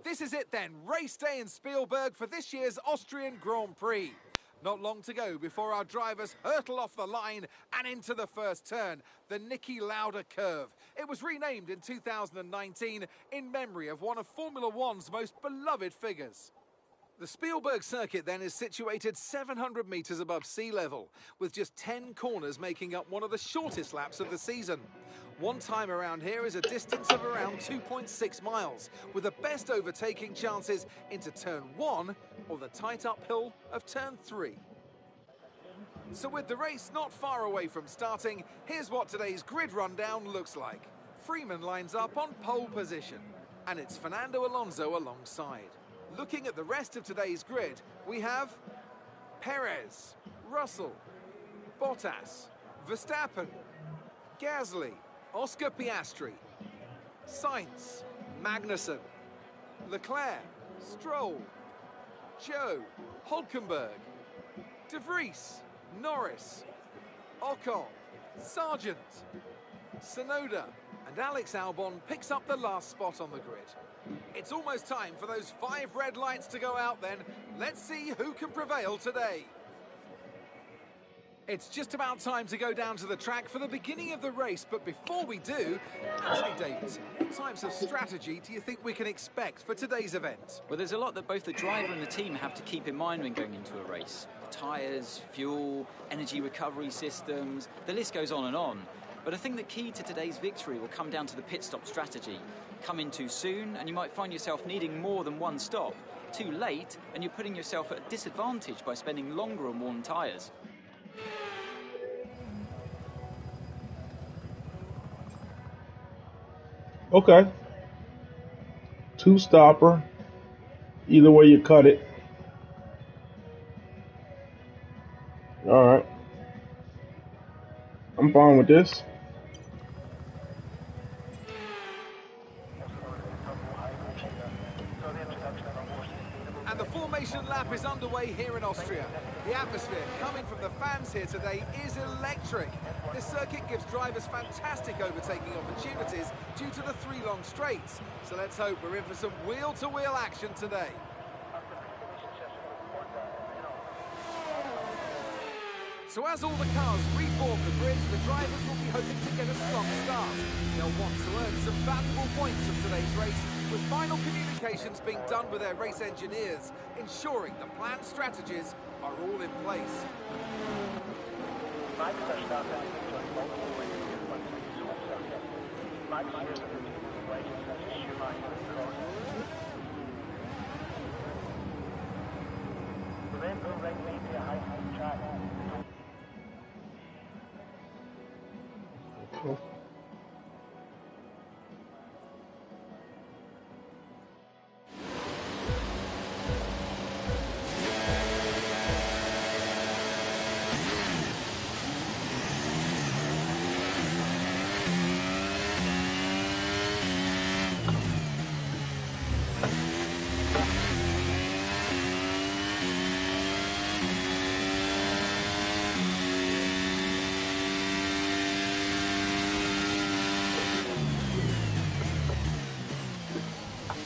This is it then, race day in Spielberg for this year's Austrian Grand Prix. Not long to go before our drivers hurtle off the line and into the first turn, the Niki Lauda curve. It was renamed in 2019 in memory of one of Formula One's most beloved figures. The Spielberg circuit then is situated 700 metres above sea level, with just 10 corners making up one of the shortest laps of the season. One time around here is a distance of around 2.6 miles, with the best overtaking chances into turn 1 or the tight uphill of turn 3. So with the race not far away from starting, here's what today's grid rundown looks like. Freeman lines up on pole position, and it's Fernando Alonso alongside. Looking at the rest of today's grid, we have Perez, Russell, Bottas, Verstappen, Gasly, Oscar Piastri, Sainz, Magnussen, Leclerc, Stroll, Joe, Hulkenberg, De Vries, Norris, Ocon, Sargent, Tsunoda, and Alex Albon picks up the last spot on the grid. It's almost time for those 5 red lights to go out then. Let's see who can prevail today. It's just about time to go down to the track for the beginning of the race, but before we do, Anthony Davis, what types of strategy do you think we can expect for today's event? Well, there's a lot that both the driver and the team have to keep in mind when going into a race. Tyres, fuel, energy recovery systems, the list goes on and on. But I think the key to today's victory will come down to the pit stop strategy. Come in too soon and you might find yourself needing more than one stop. Too late and you're putting yourself at a disadvantage by spending longer on worn tyres. Okay. 2-stopper. Either way you cut it. Alright. I'm fine with this. And the formation lap is underway here in Austria. The atmosphere coming from the fans here today is electric. This circuit gives drivers fantastic overtaking opportunities due to the 3 long straights. So let's hope we're in for some wheel-to-wheel action today. So as all the cars reform the grid, the drivers will be hoping to get a strong start. They'll want to earn some valuable points from today's race, with final communications being done with their race engineers, ensuring the planned strategies are all in place. Cool.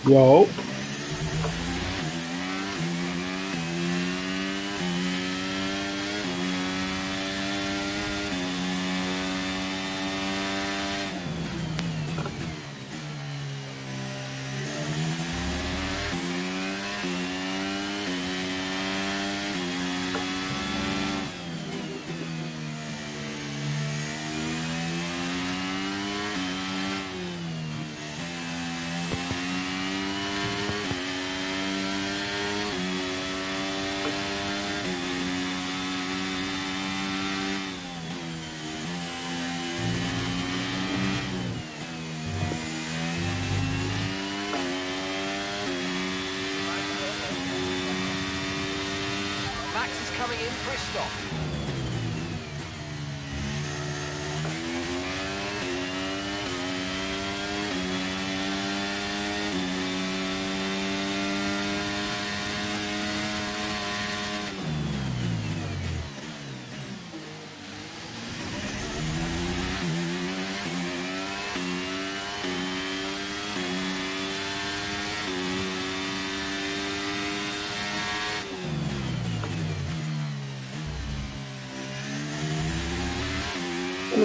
Yo. Max is coming in for a stop.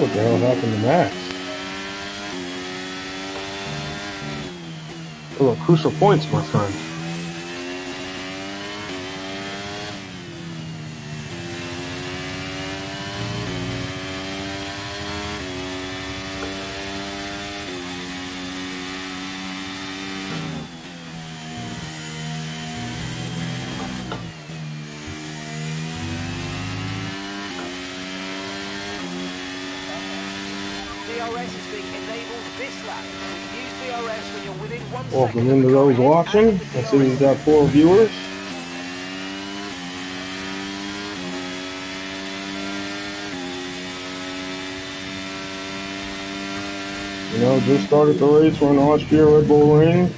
What the hell happened to Max? Those are crucial points, my friend. DRS is being enabled this lap. Use DRS when you're within 1 second. Welcome into those watching. I see we've got 4 viewers. You know, just started the race. We're in Austria Red Bull Ring.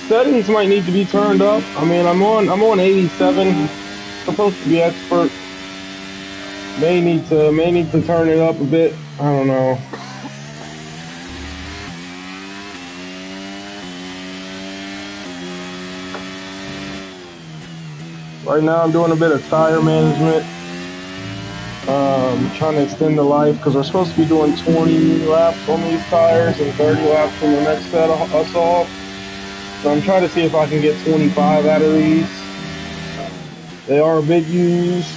Settings might need to be turned up. I mean, I'm on 87. Supposed to be expert. May need to turn it up a bit. I don't know. Right now, I'm doing a bit of tire management. Trying to extend the life because we're supposed to be doing 20 laps on these tires and 30 laps on the next set of us off. So I'm trying to see if I can get 25 out of these. They are a bit used.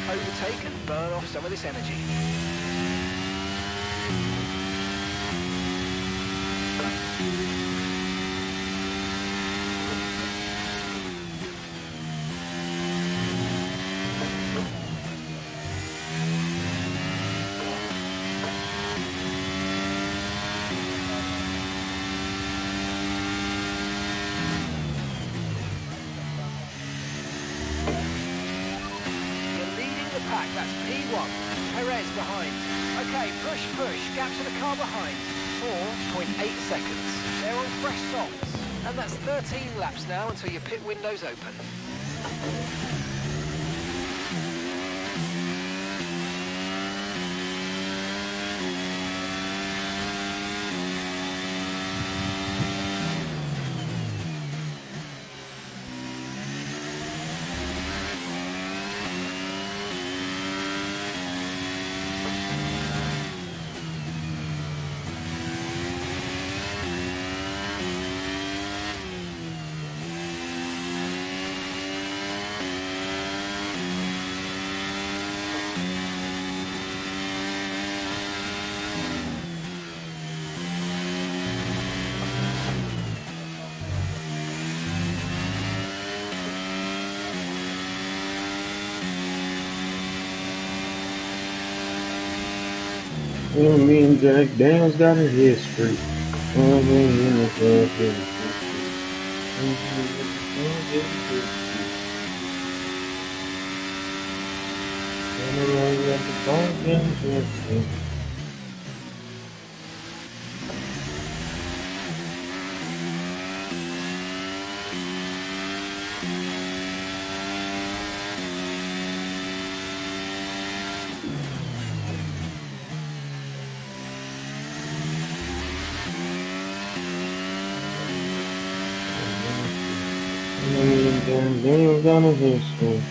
Overtake and burn off some of this energy. That's P1. Perez behind. Okay, push, push. Gap to the car behind. 4.8 seconds. They're on fresh softs. And that's 13 laps now until your pit window's open. You know, me and Jack Daniels got a history. Daniels got a history.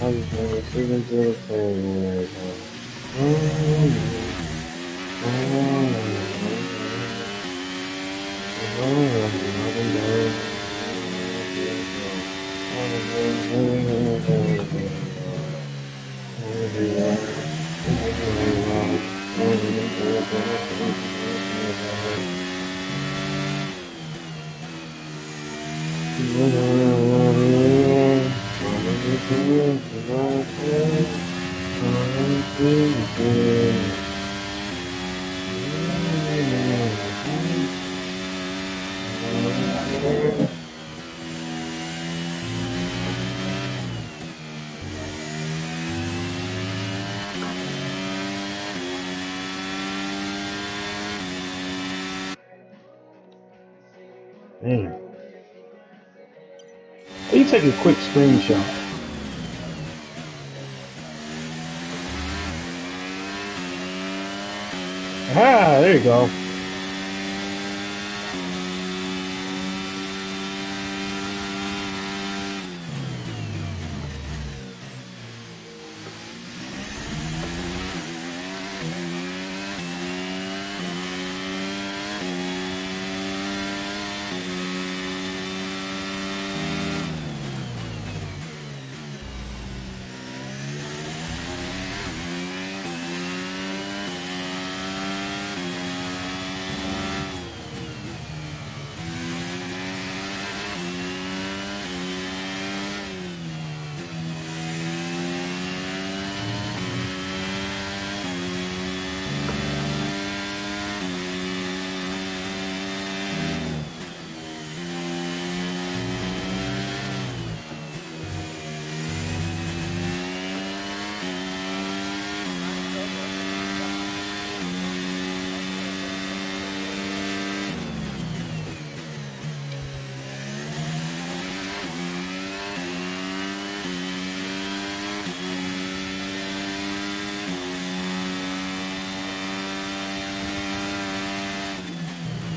I just want to sit into the table right Damn. You take a quick screenshot. Ah, there you go.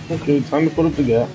Okay, time to put up the gap.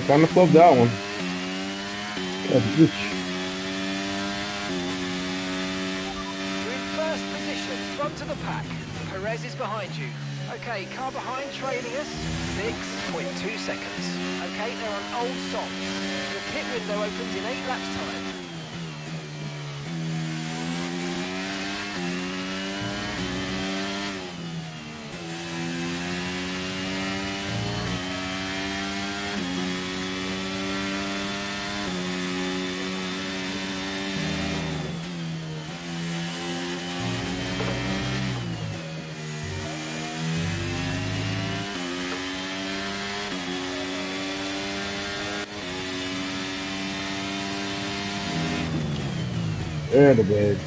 kind of flipped that one. You're in first position, front of the pack. Perez is behind you. Okay, car behind trailing us, 6.2 seconds. Okay, they're on old softs. The pit window opens in 8 laps time. There the big.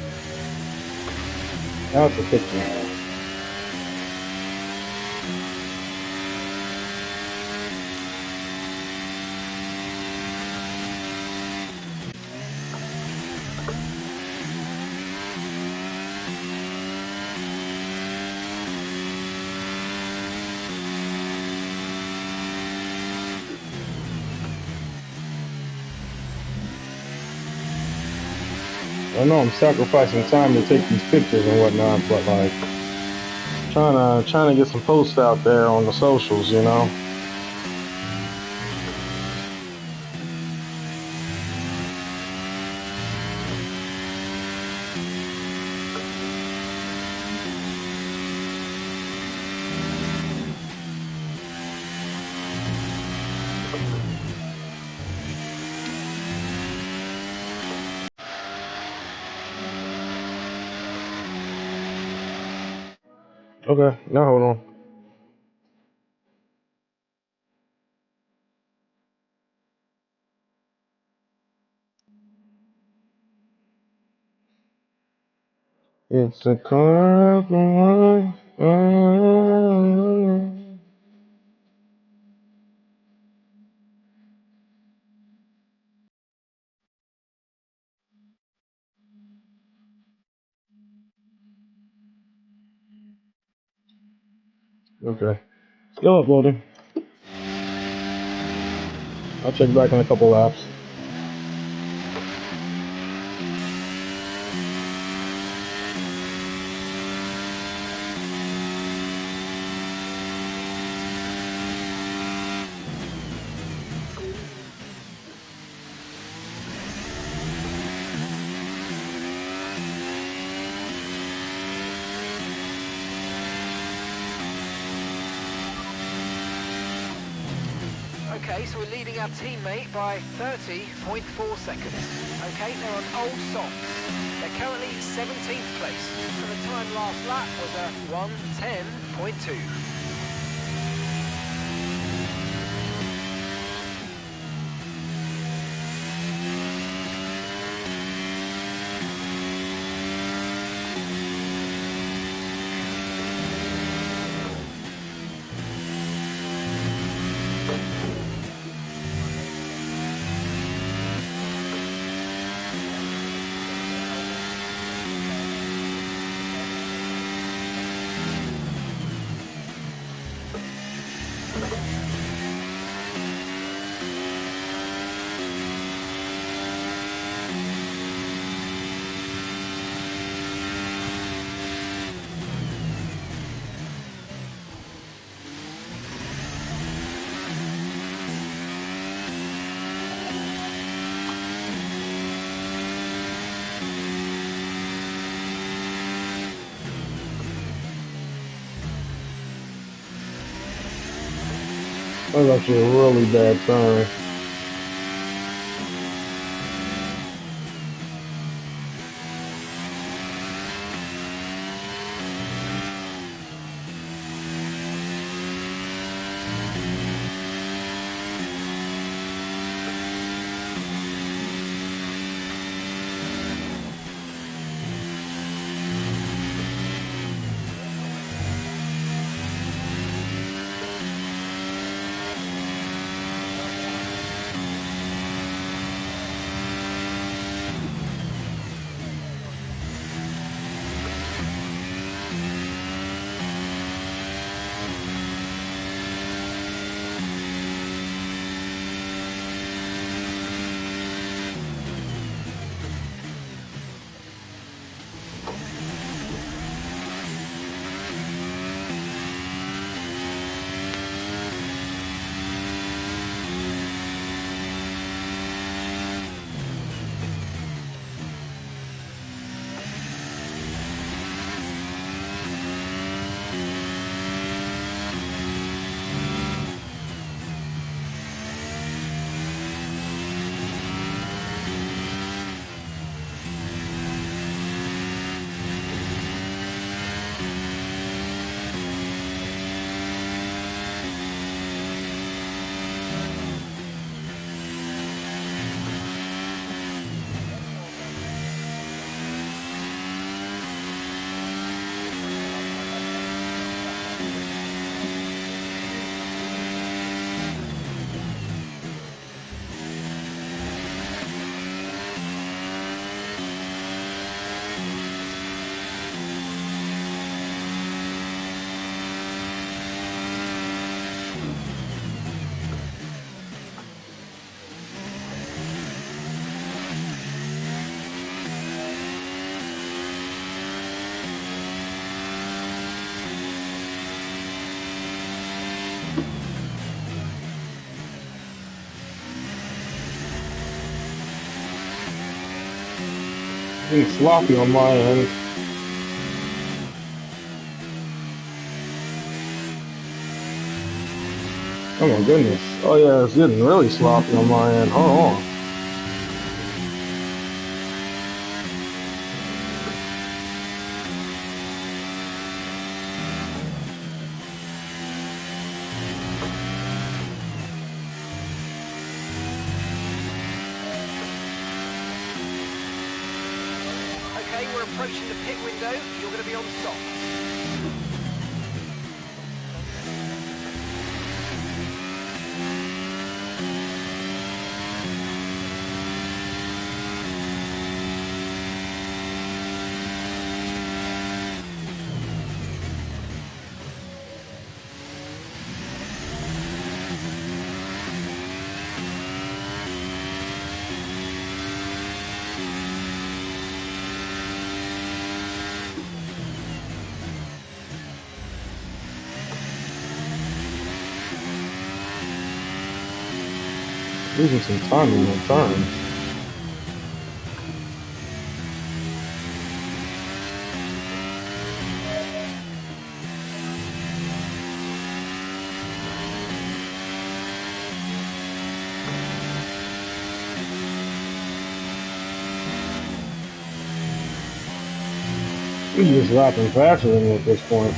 That's a picture. I know I'm sacrificing time to take these pictures and whatnot, but like trying to get some posts out there on the socials, you know. Okay, now hold on. It's a car of mine. Okay, still uploading. I'll check back in a couple laps. Okay, so we're leading our teammate by 30.4 seconds. Okay, they're on old softs. They're currently 17th place. And the time last lap was a 1:10.2. That was actually a really bad turn. Being sloppy on my end. Oh my goodness. Oh yeah, it's getting really sloppy on my end. Hold on. Okay, we're approaching the pit window. You're going to be on stop. Losing some time in my turn. He's just lapping faster than me at this point.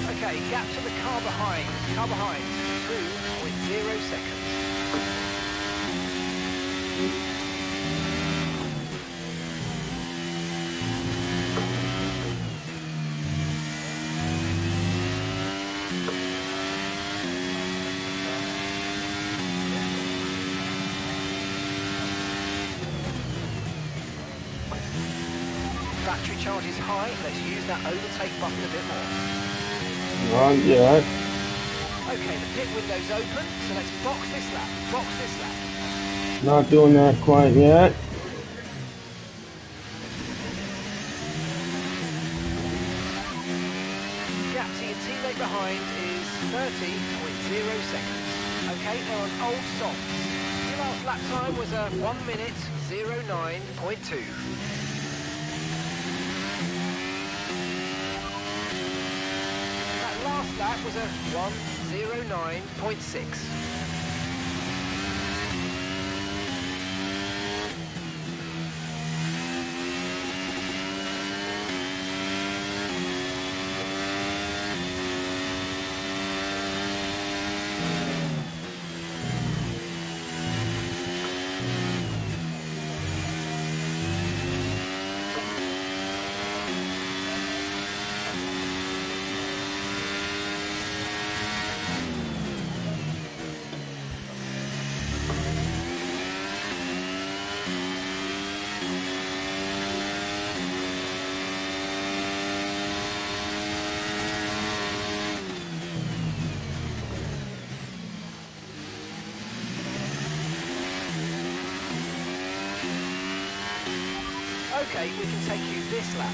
Okay, gap to the car behind. Car behind, 2.0 seconds. Battery charge is high. Let's use that overtake button a bit more. Not yet. Okay, the pit window's open, so let's box this lap. Box this lap. Not doing that quite yet. Gap to your teammate behind is 30.0 seconds. Okay, they're on old softs. Your last lap time was a 1 minute 09.2. That last lap was a 1:09.6. Okay, we can take you this lap.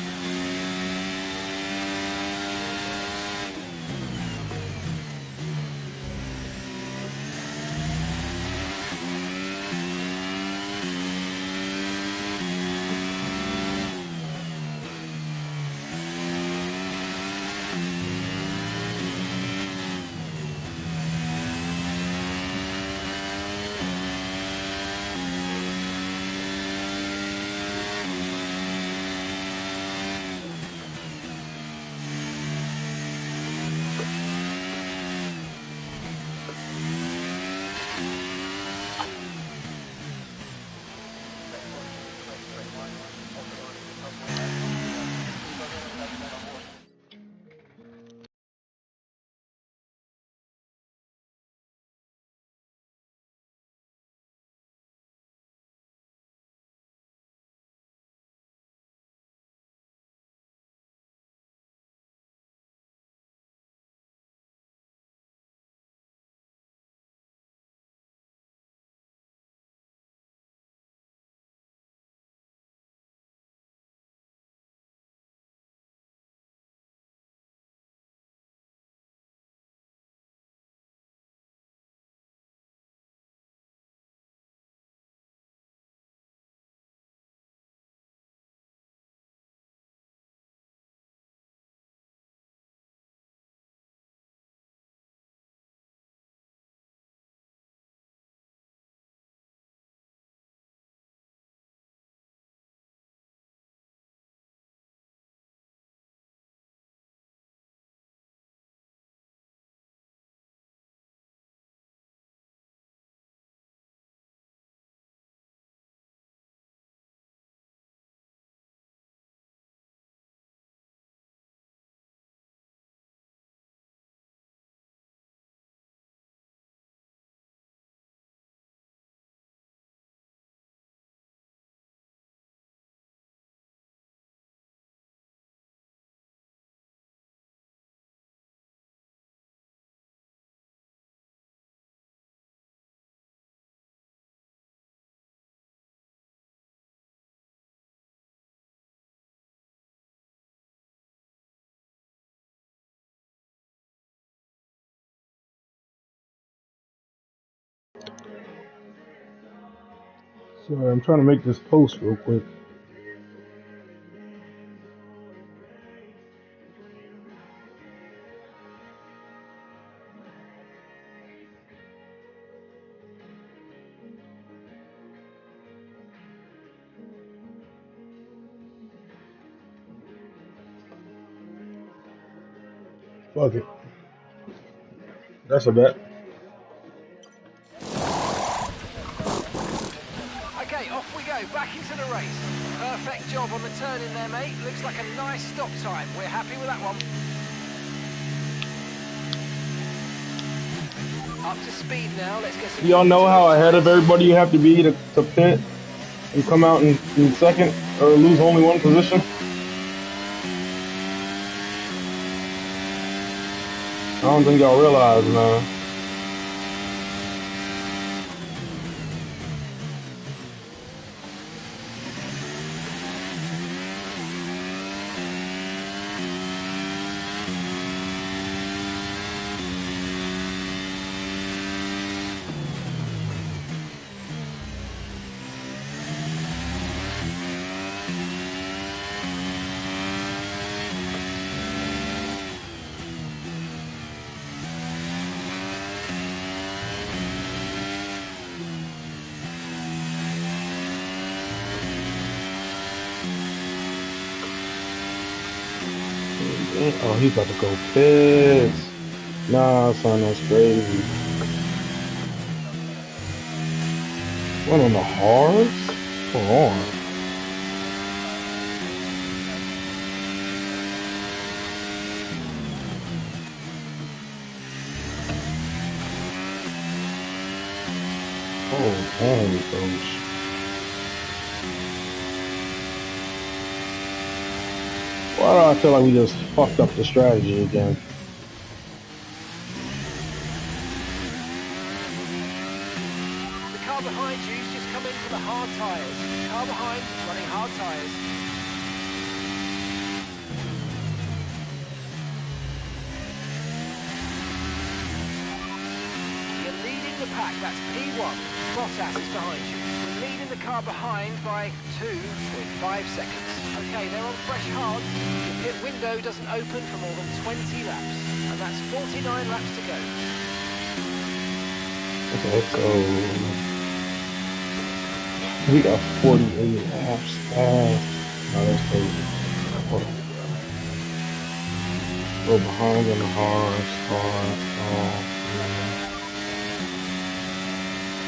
Sorry, I'm trying to make this post real quick. Fuck it. That's a bet. Okay, off we go, back into the race. Perfect job on the turn in there, mate. Looks like a nice stop time. We're happy with that one. Up to speed now, let's get some... Y'all know how ahead of everybody you have to be to pit and come out in second or lose only one position? I don't think y'all realize, man. Oh, he's about to go piss. Nah, son, that's crazy. What on the hards? Come on. Oh, damn, coach. Why do I feel like we just fucked up the strategy again? The car behind you's just come in for the hard tyres. Car behind, running hard tyres. You're leading the pack, that's P1. Bottas is behind you. We're leading the car behind by 2.5 seconds. Okay, they're on fresh hards. The pit window doesn't open for more than 20 laps. And that's 49 laps to go. Okay, so we got 48 laps fast. Oh, that's crazy. Hold on. We're behind in the hard start. Oh,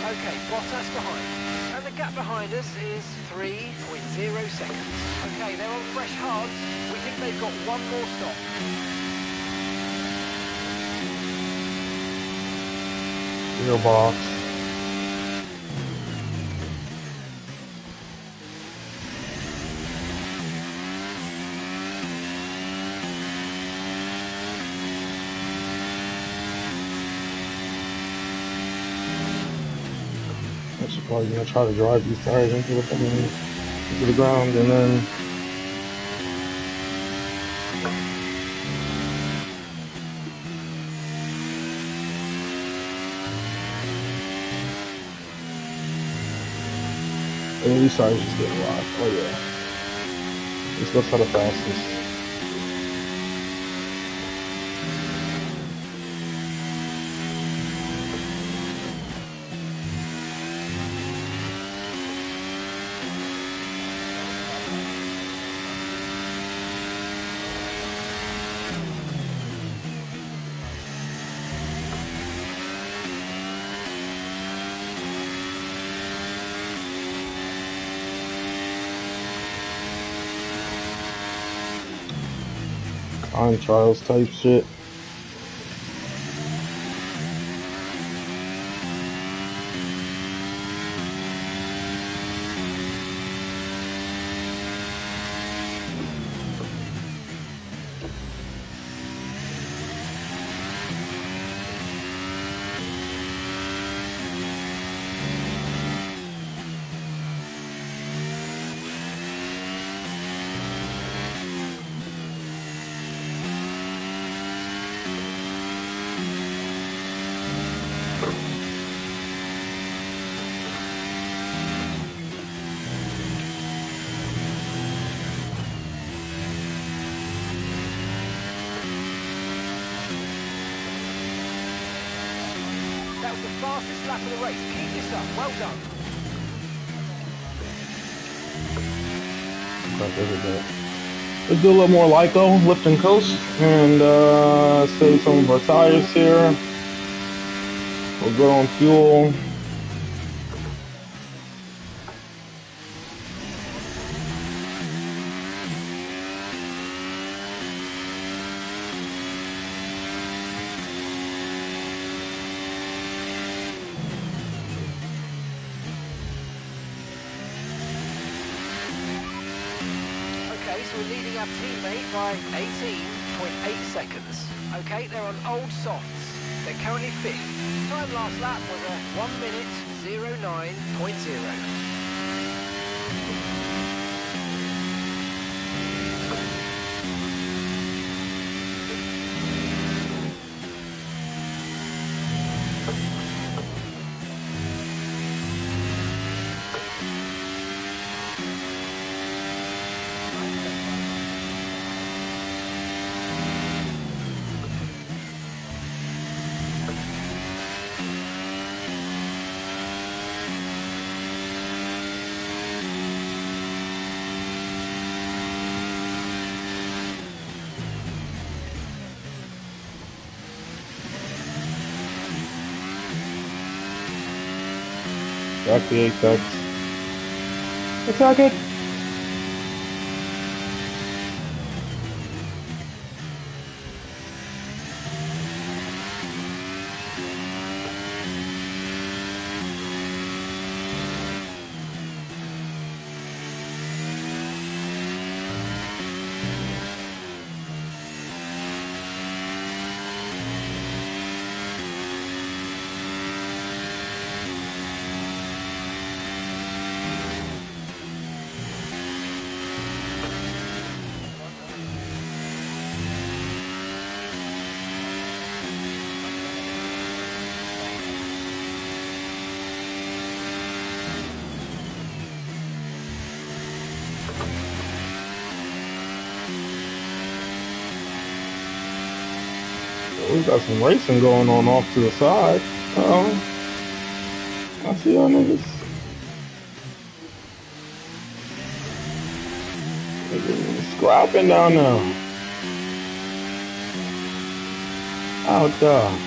Okay, Bottas behind. And the gap behind us is 3.0 seconds. Okay, they're on fresh hards. We think they've got one more stop. gearbox. I'm probably gonna try to drive these tires into the ground and then these tires just get locked. Oh yeah. Let's go for the fastest. Time trials type shit. was the fastest lap of the race. Keep this up. Well done. Let's do a little more Lyco, lift and coast, and save some of our tires here. We're good on fuel. Okay, so we're leading our teammate by 18.8 seconds. Okay, they're on old softs. They're currently fifth. Time last lap was a 1 minute 09.0. Back the apex. Attack it! We got some racing going on off to the side. I see y'all niggas. Scrapping down now. Out there.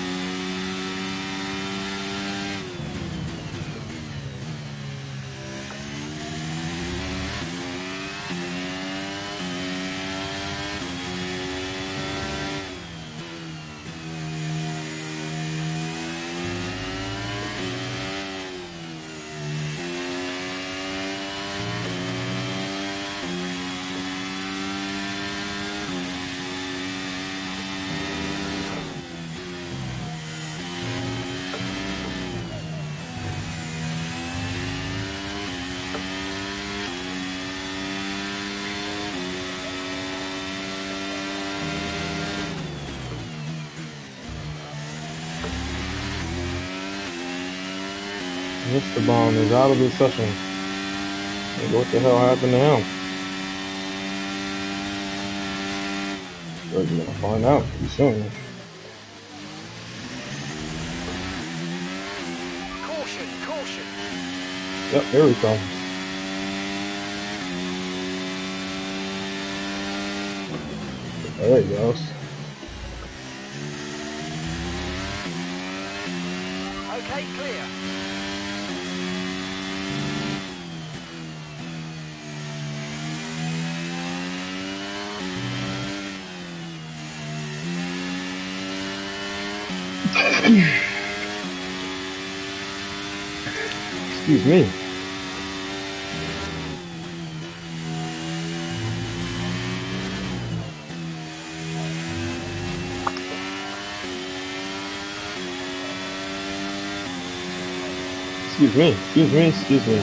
Mr. Bond is out of the session. What the hell happened to him? We're gonna find out pretty soon. Caution, caution. Yep, here he comes. There he goes. Okay, clear. Excuse me. Excuse me, excuse me, excuse me.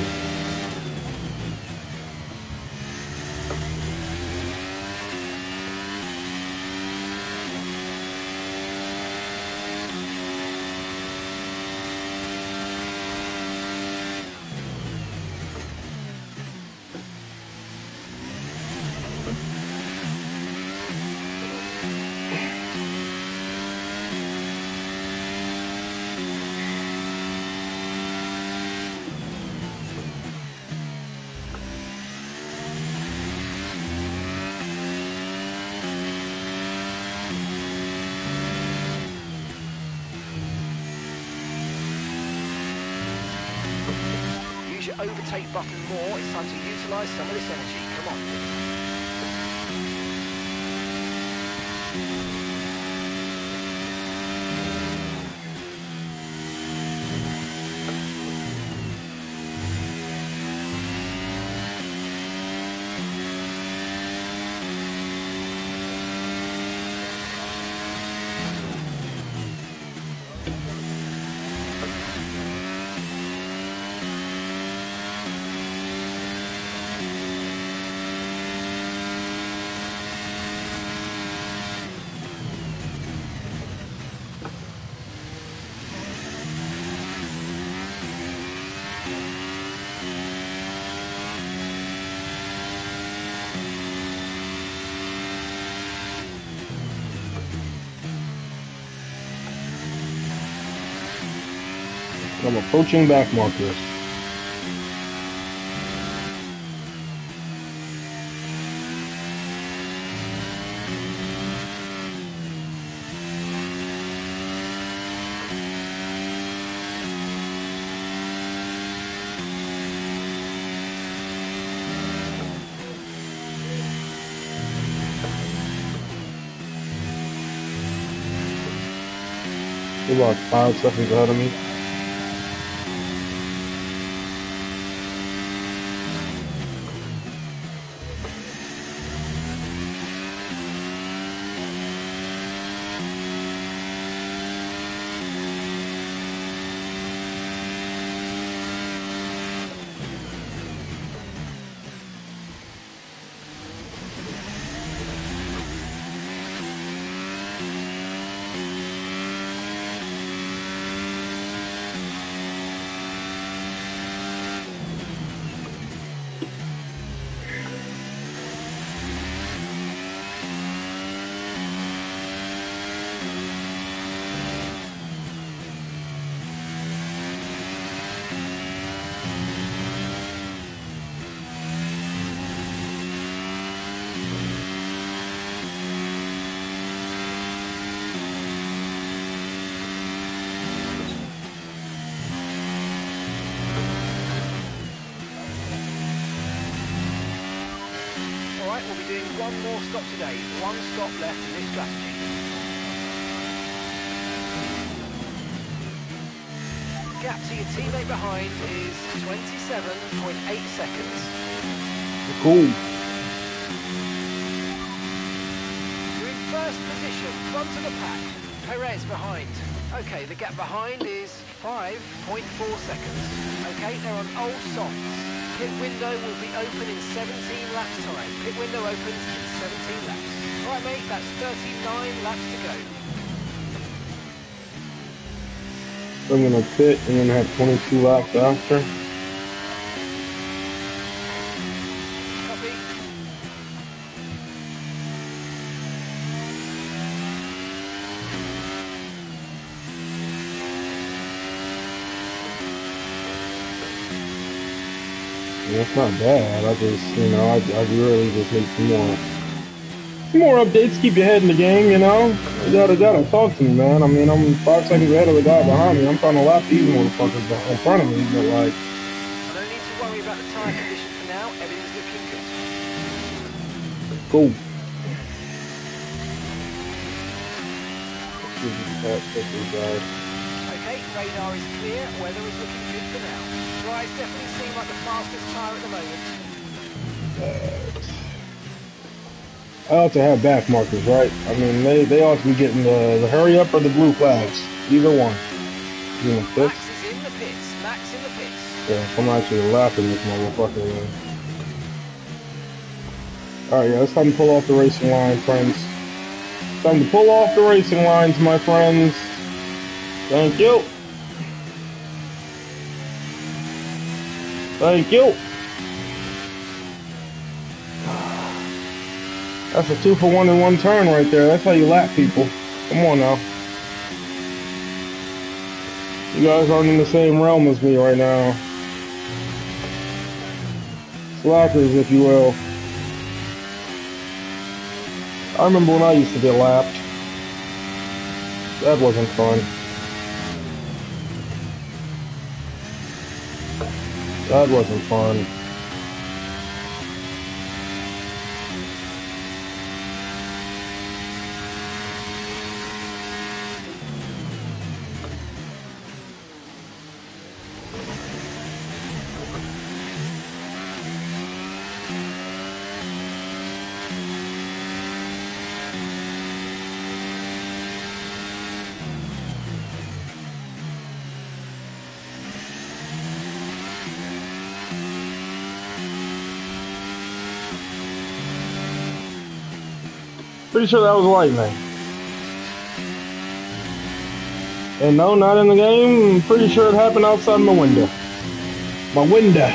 the overtake button more. It's time to utilise some of this energy. Come on. I'm approaching back markers. You're about 5 seconds ahead of me. We'll be doing one more stop today. One stop left in this strategy. Gap to your teammate behind is 27.8 seconds. Cool. You're in first position, front of the pack. Perez behind. Okay, the gap behind is 5.4 seconds. Okay, they're on old softs. Pit window will be open in 17 laps time. Pit window opens in 17 laps. All right, mate, that's 39 laps to go. I'm gonna pit and then have 22 laps after. Copy. It's not bad. I just, you know, I really just need some more updates. Keep your head in the game, you know. You gotta talk to me, man. I mean, I'm 5 seconds ahead of the guy behind me. I'm trying to lap these motherfuckers in front of me, but like. I don't need to worry about the tyre condition for now. Everything's looking good. Cool. Okay, radar is clear. Weather is looking good for now. Dries definitely seem like the fastest tyre at the moment. I ought to have back markers, right? I mean, they ought to be getting the hurry up or the blue flags. Either one. You know, Max is in the pits. Max in the pits. Yeah, I'm actually laughing this motherfucker. Alright, yeah, it's time to pull off the racing line, friends. Time to pull off the racing lines, my friends. Thank you. Thank you. That's a 2 for 1 in 1 turn right there. That's how you lap people. Come on now. You guys aren't in the same realm as me right now. Slackers, if you will. I remember when I used to get lapped. That wasn't fun. That wasn't fun. Pretty sure that was lightning. And no, not in the game. I'm pretty sure it happened outside my window. My window.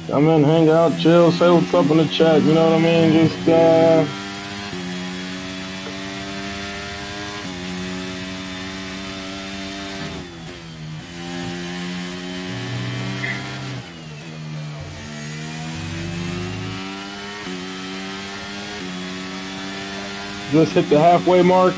Come in, hang out, chill, say what's up in the chat, you know what I mean? Just, just hit the halfway mark.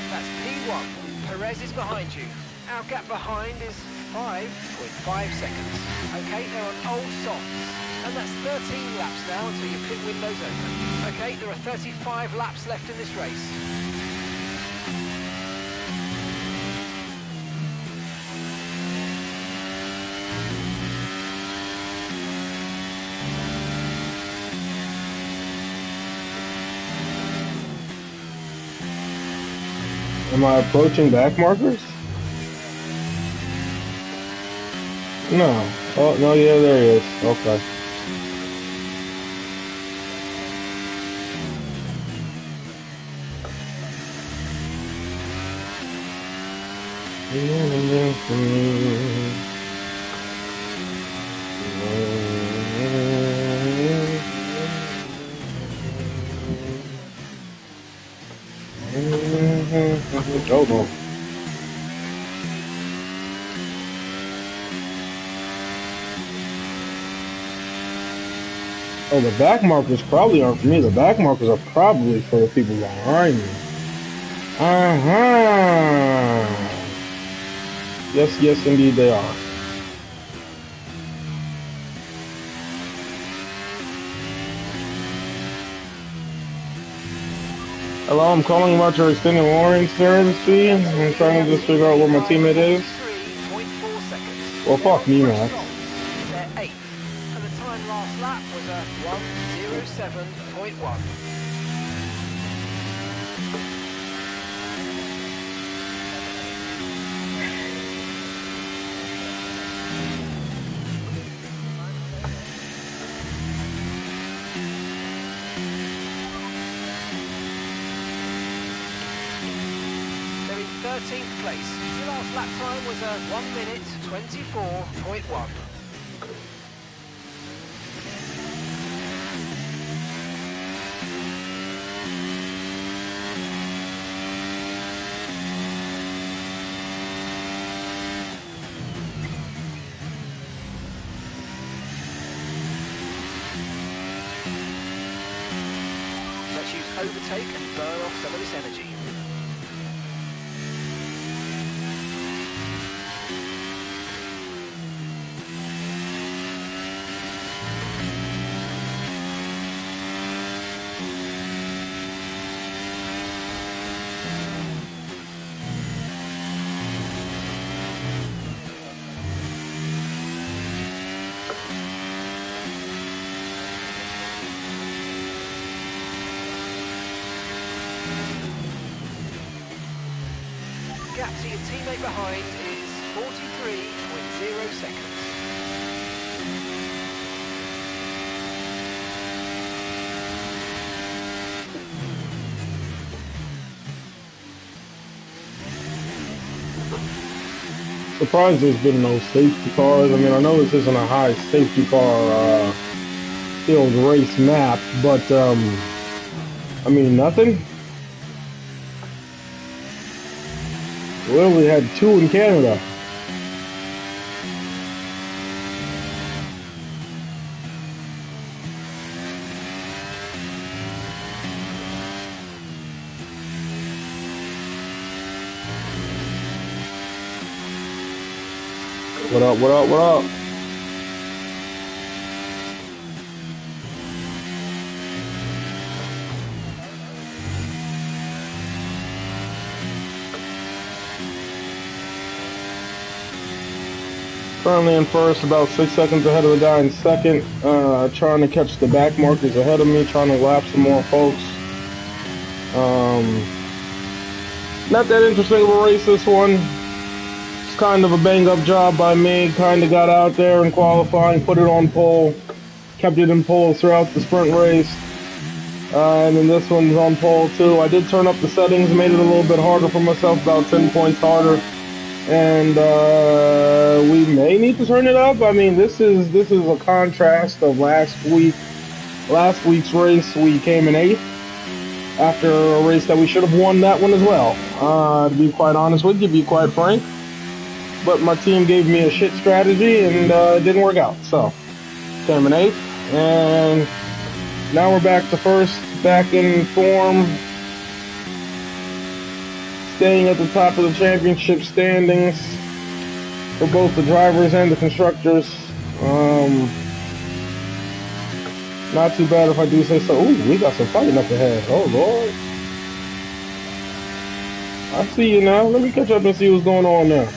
That's P1. Perez is behind you. Our gap behind is 5.5 seconds. Okay, they're on old softs. And that's 13 laps now until your pit window's open. Okay, there are 35 laps left in this race. Am I approaching back markers? No. Oh, no, yeah, there he is. Okay. Hold on. Oh, the back markers probably aren't for me. The back markers are probably for the people behind me. Yes, yes, indeed they are. Hello, I'm calling about your extended warranty service fee. I'm trying to just figure out where my teammate is. 3.4 seconds. Well, fuck me, man. They're 8th, and the time last lap was a 1:07.1. They're in 13th place. Your last lap time was a 1:24.1. overtake and burn off some of this energy. Gap to your teammate behind is 43.0 seconds. Surprised there's been no safety cars. I mean, I know this isn't a high safety car field race map, but I mean, nothing. We only had 2 in Canada. What up, what up, what up? Currently in first, about 6 seconds ahead of the guy in second. Trying to catch the back markers ahead of me, trying to lap some more folks. Not that interesting of a race, this one. It's kind of a bang-up job by me. Kind of got out there in qualifying, put it on pole, kept it in pole throughout the sprint race. And then this one's on pole too. I did turn up the settings, made it a little bit harder for myself, about 10 points harder. And we may need to turn it up. I mean, this is a contrast of last week. Last week's race, we came in 8th after a race that we should have won that one as well. To be quite honest with you, to be quite frank. But my team gave me a shit strategy and it didn't work out. So, came in 8th. And now we're back to first, back in form. Staying at the top of the championship standings for both the drivers and the constructors. Not too bad if I do say so. Ooh, we got some fighting up ahead. Oh, Lord. I see you now. Let me catch up and see what's going on now.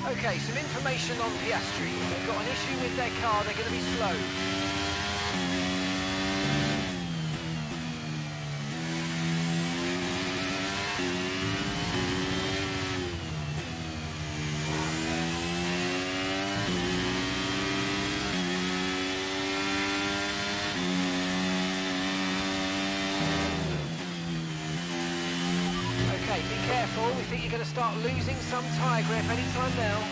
Okay, some information on Piastri. They've got an issue with their car, they're going to be slow. Okay, be careful. We think you're going to start losing some tyre grip anytime now.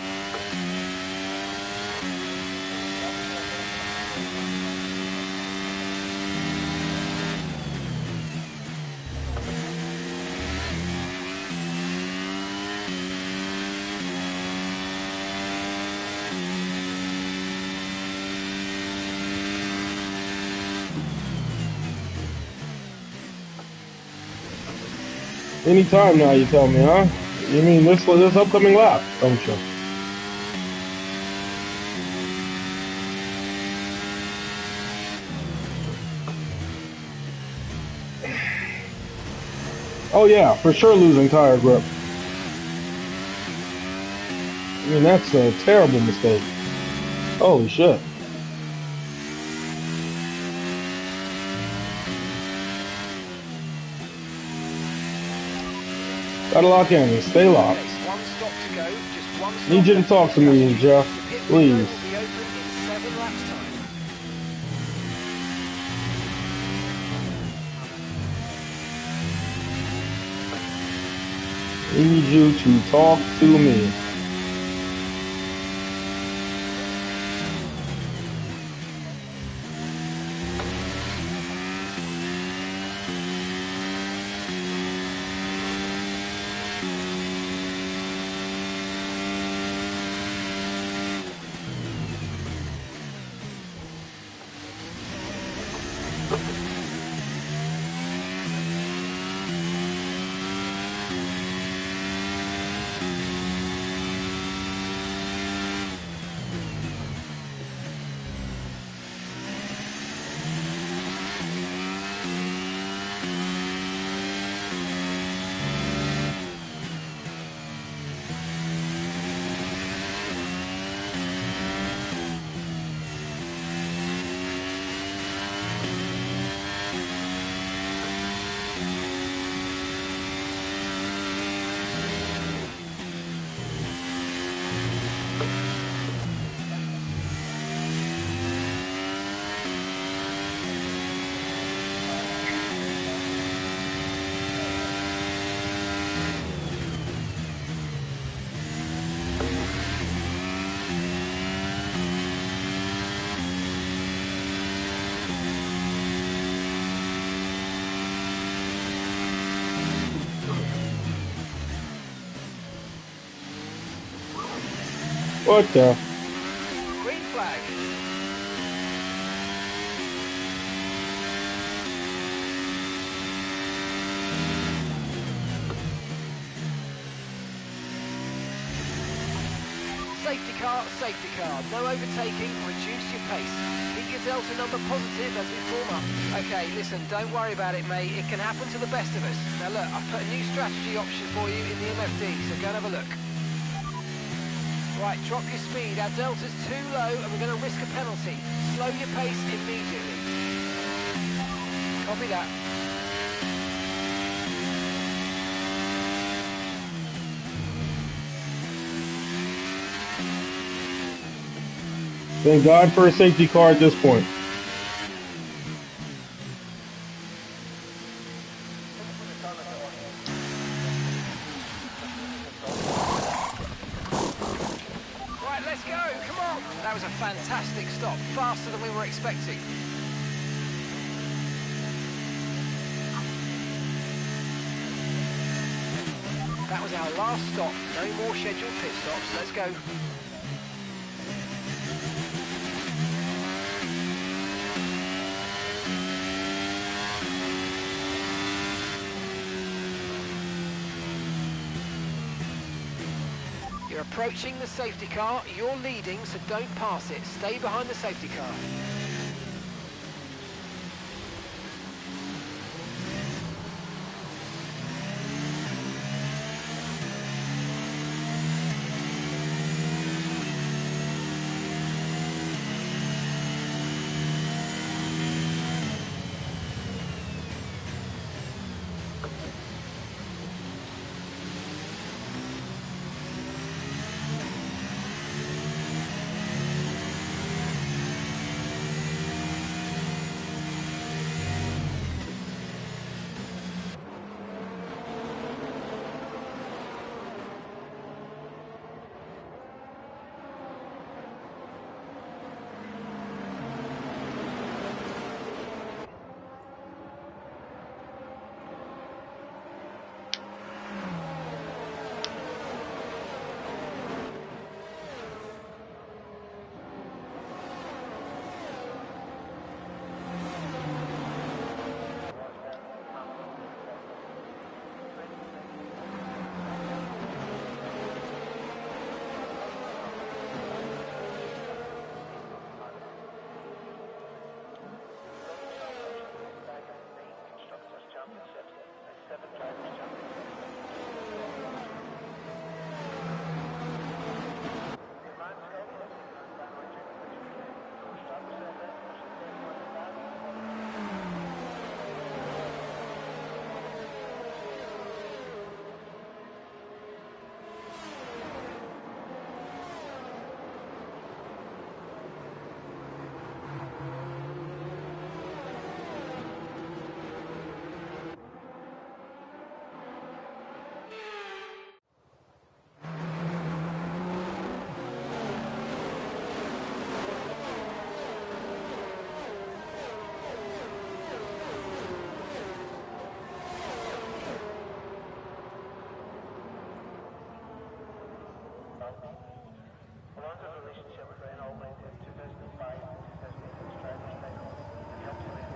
Anytime now, you tell me, huh? You mean this upcoming lap, don't you? Oh yeah, for sure losing tire grip. I mean, that's a terrible mistake. Holy shit. Gotta lock in. Stay locked. One stop to go. Just one stop. Need you to talk to me, Jeff. Please. Will be open in 7 laps time. Need you to talk to me. What the? Green flag. Safety car. No overtaking, reduce your pace. Keep your delta number positive as we form up. Okay, listen, don't worry about it, mate. It can happen to the best of us. Now look, I've put a new strategy option for you in the MFD, so go and have a look. Right, drop your speed. Our delta's too low and we're going to risk a penalty. Slow your pace immediately. Copy that. Thank God for a safety car at this point. Right, let's go. Come on. That was a fantastic stop. Faster than we were expecting. That was our last stop. No more scheduled pit stops. Let's go. You're approaching the safety car. You're leading, so don't pass it. Stay behind the safety car.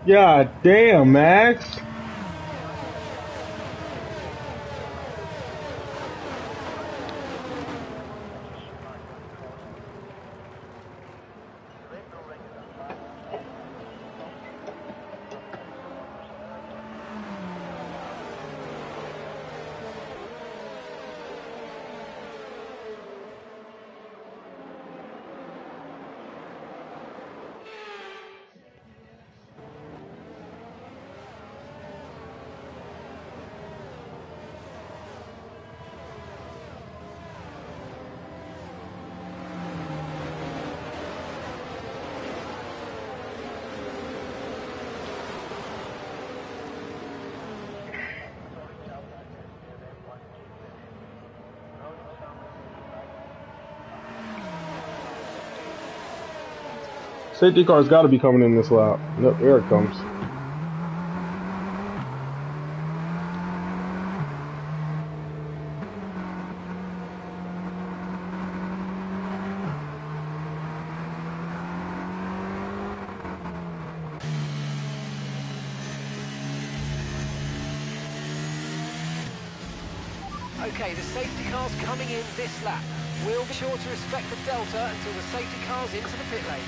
God damn, Max. Safety car's got to be coming in this lap. Yep, there it comes. Okay, the safety car's coming in this lap. We'll be sure to respect the delta until the safety car's into the pit lane.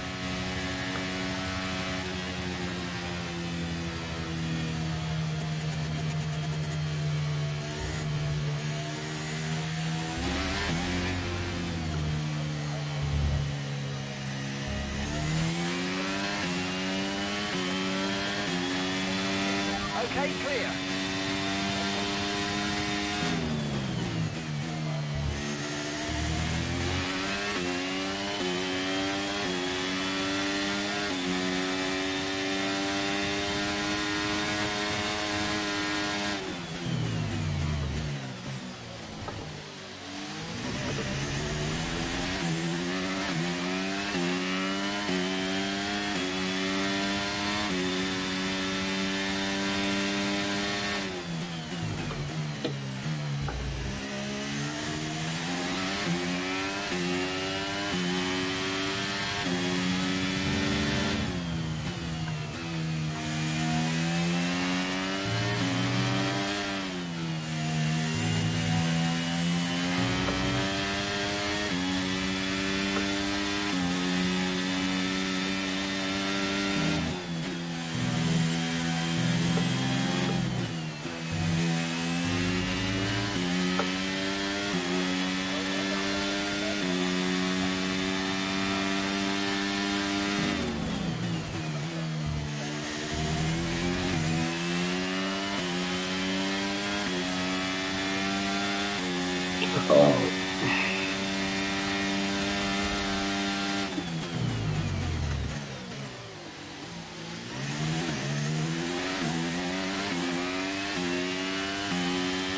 Okay, clear.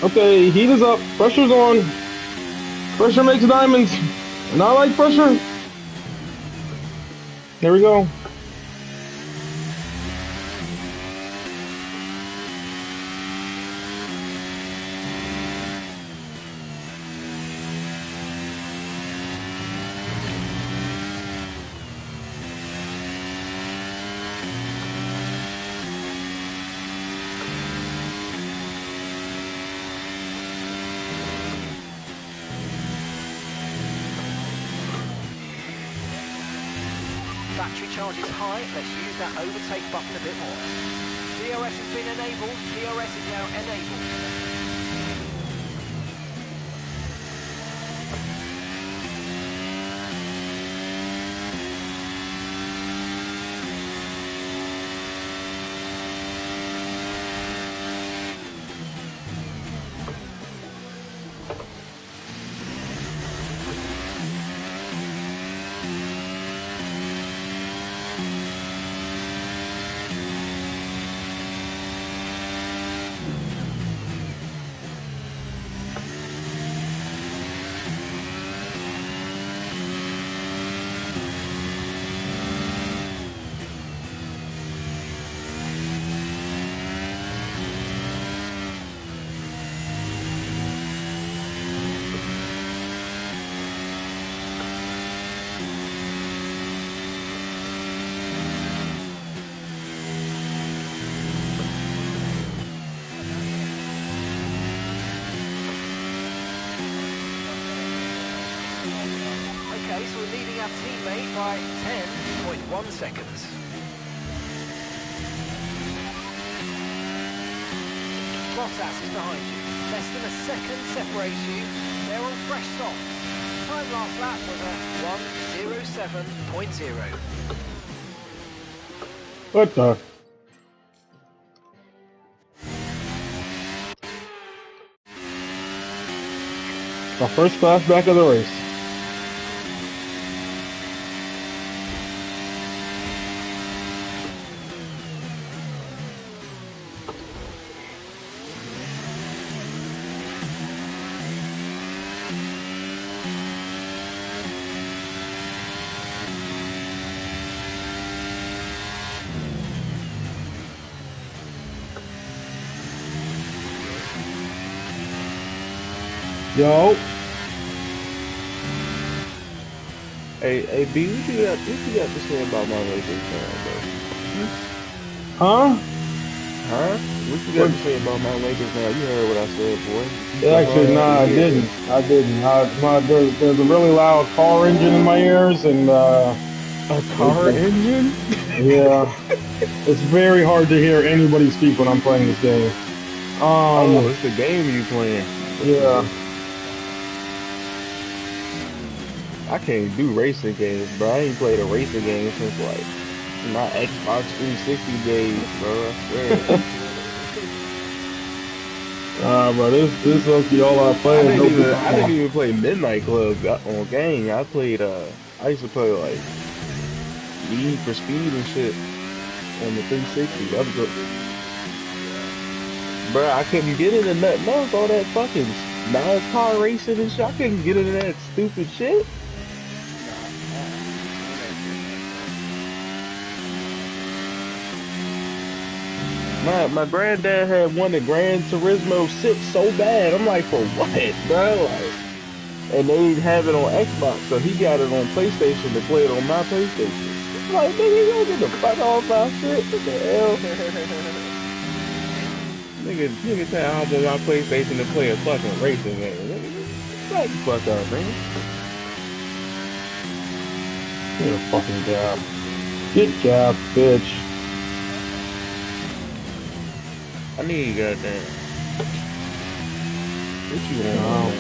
Okay, heat is up. Pressure's on. Pressure makes diamonds. And I like pressure. Here we go. Battery charge is high. Let's use that overtake button a bit more. DRS has been enabled. DRS is now enabled. leading our teammate by 10.1 seconds. Bottas is behind you. Less than a second separates you. They're on fresh softs. Time last lap was a 1:07.0. What the? My first class back of the race. Yo. Hey, B, what you got to say about my Lakers now, bro? Huh? Huh? What you got to say about my Lakers now? You heard what I said, boy. Actually, no, I didn't. There's a really loud car engine in my ears, and A car engine? yeah, it's very hard to hear anybody speak when I'm playing this game. Oh, it's the game you playing. Yeah. I can't do racing games, bro. I ain't played a racing game since like my Xbox 360 days, bro. I swear. Bro, this must be all I play. I didn't even play Midnight Club on game. I used to play like Need for Speed and shit on the 360. That was bro, I couldn't get into nothing else. All that fucking NASCAR racing and shit. I couldn't get into that stupid shit. My granddad had wanted Gran Turismo 6 so bad. I'm like, for what, bro? Like, and they didn't have it on Xbox, so he got it on PlayStation to play it on my PlayStation. I'm like, nigga, you don't get the fuck off my shit. What the hell? nigga tell I'm on my PlayStation to play a fucking racing game. Back the fuck up, man. Get a fucking gap. Get gap, bitch. I need goddamn. What you want? No.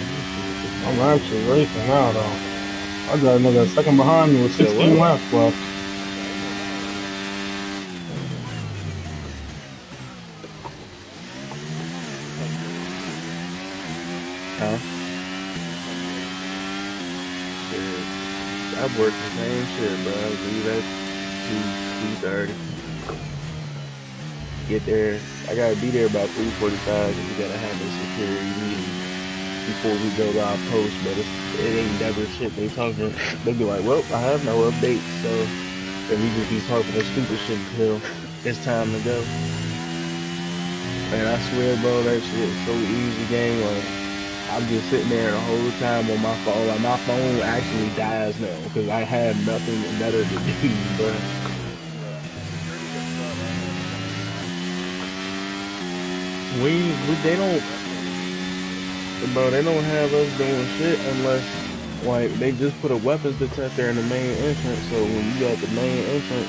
I'm actually racing now, though. I got another second behind me with 16 laps left. Huh? Shit. I work the same shit, bro. I leave at 2:30. Get there. I gotta be there about 3:45 because we gotta have a security meeting before we go to our post, but it ain't never shit they talking. They be like, well, I have no updates, so then we just be talking that stupid shit until it's time to go. And I swear, bro, that shit is so easy, gang. Like, I'm just sitting there the whole time on my phone. Like, my phone actually dies now because I have nothing better to do, bro. They don't have us doing shit unless, like, they just put a weapons detector in the main entrance. So when you got the main entrance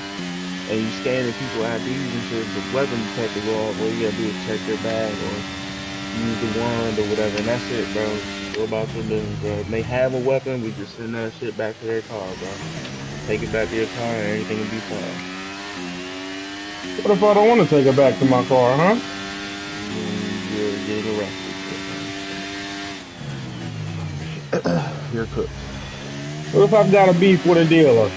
and you scanning people IDs and shit, the weapon detector go off. All you gotta do is check their bag or use the wand or whatever, and that's it, bro. Go about your business, bro. If they have a weapon, we just send that shit back to their car, bro. Take it back to your car and everything will be fine. What if I don't want to take it back to my car, huh? You're getting arrested. You're cooked. What if I've got a beef with a dealer?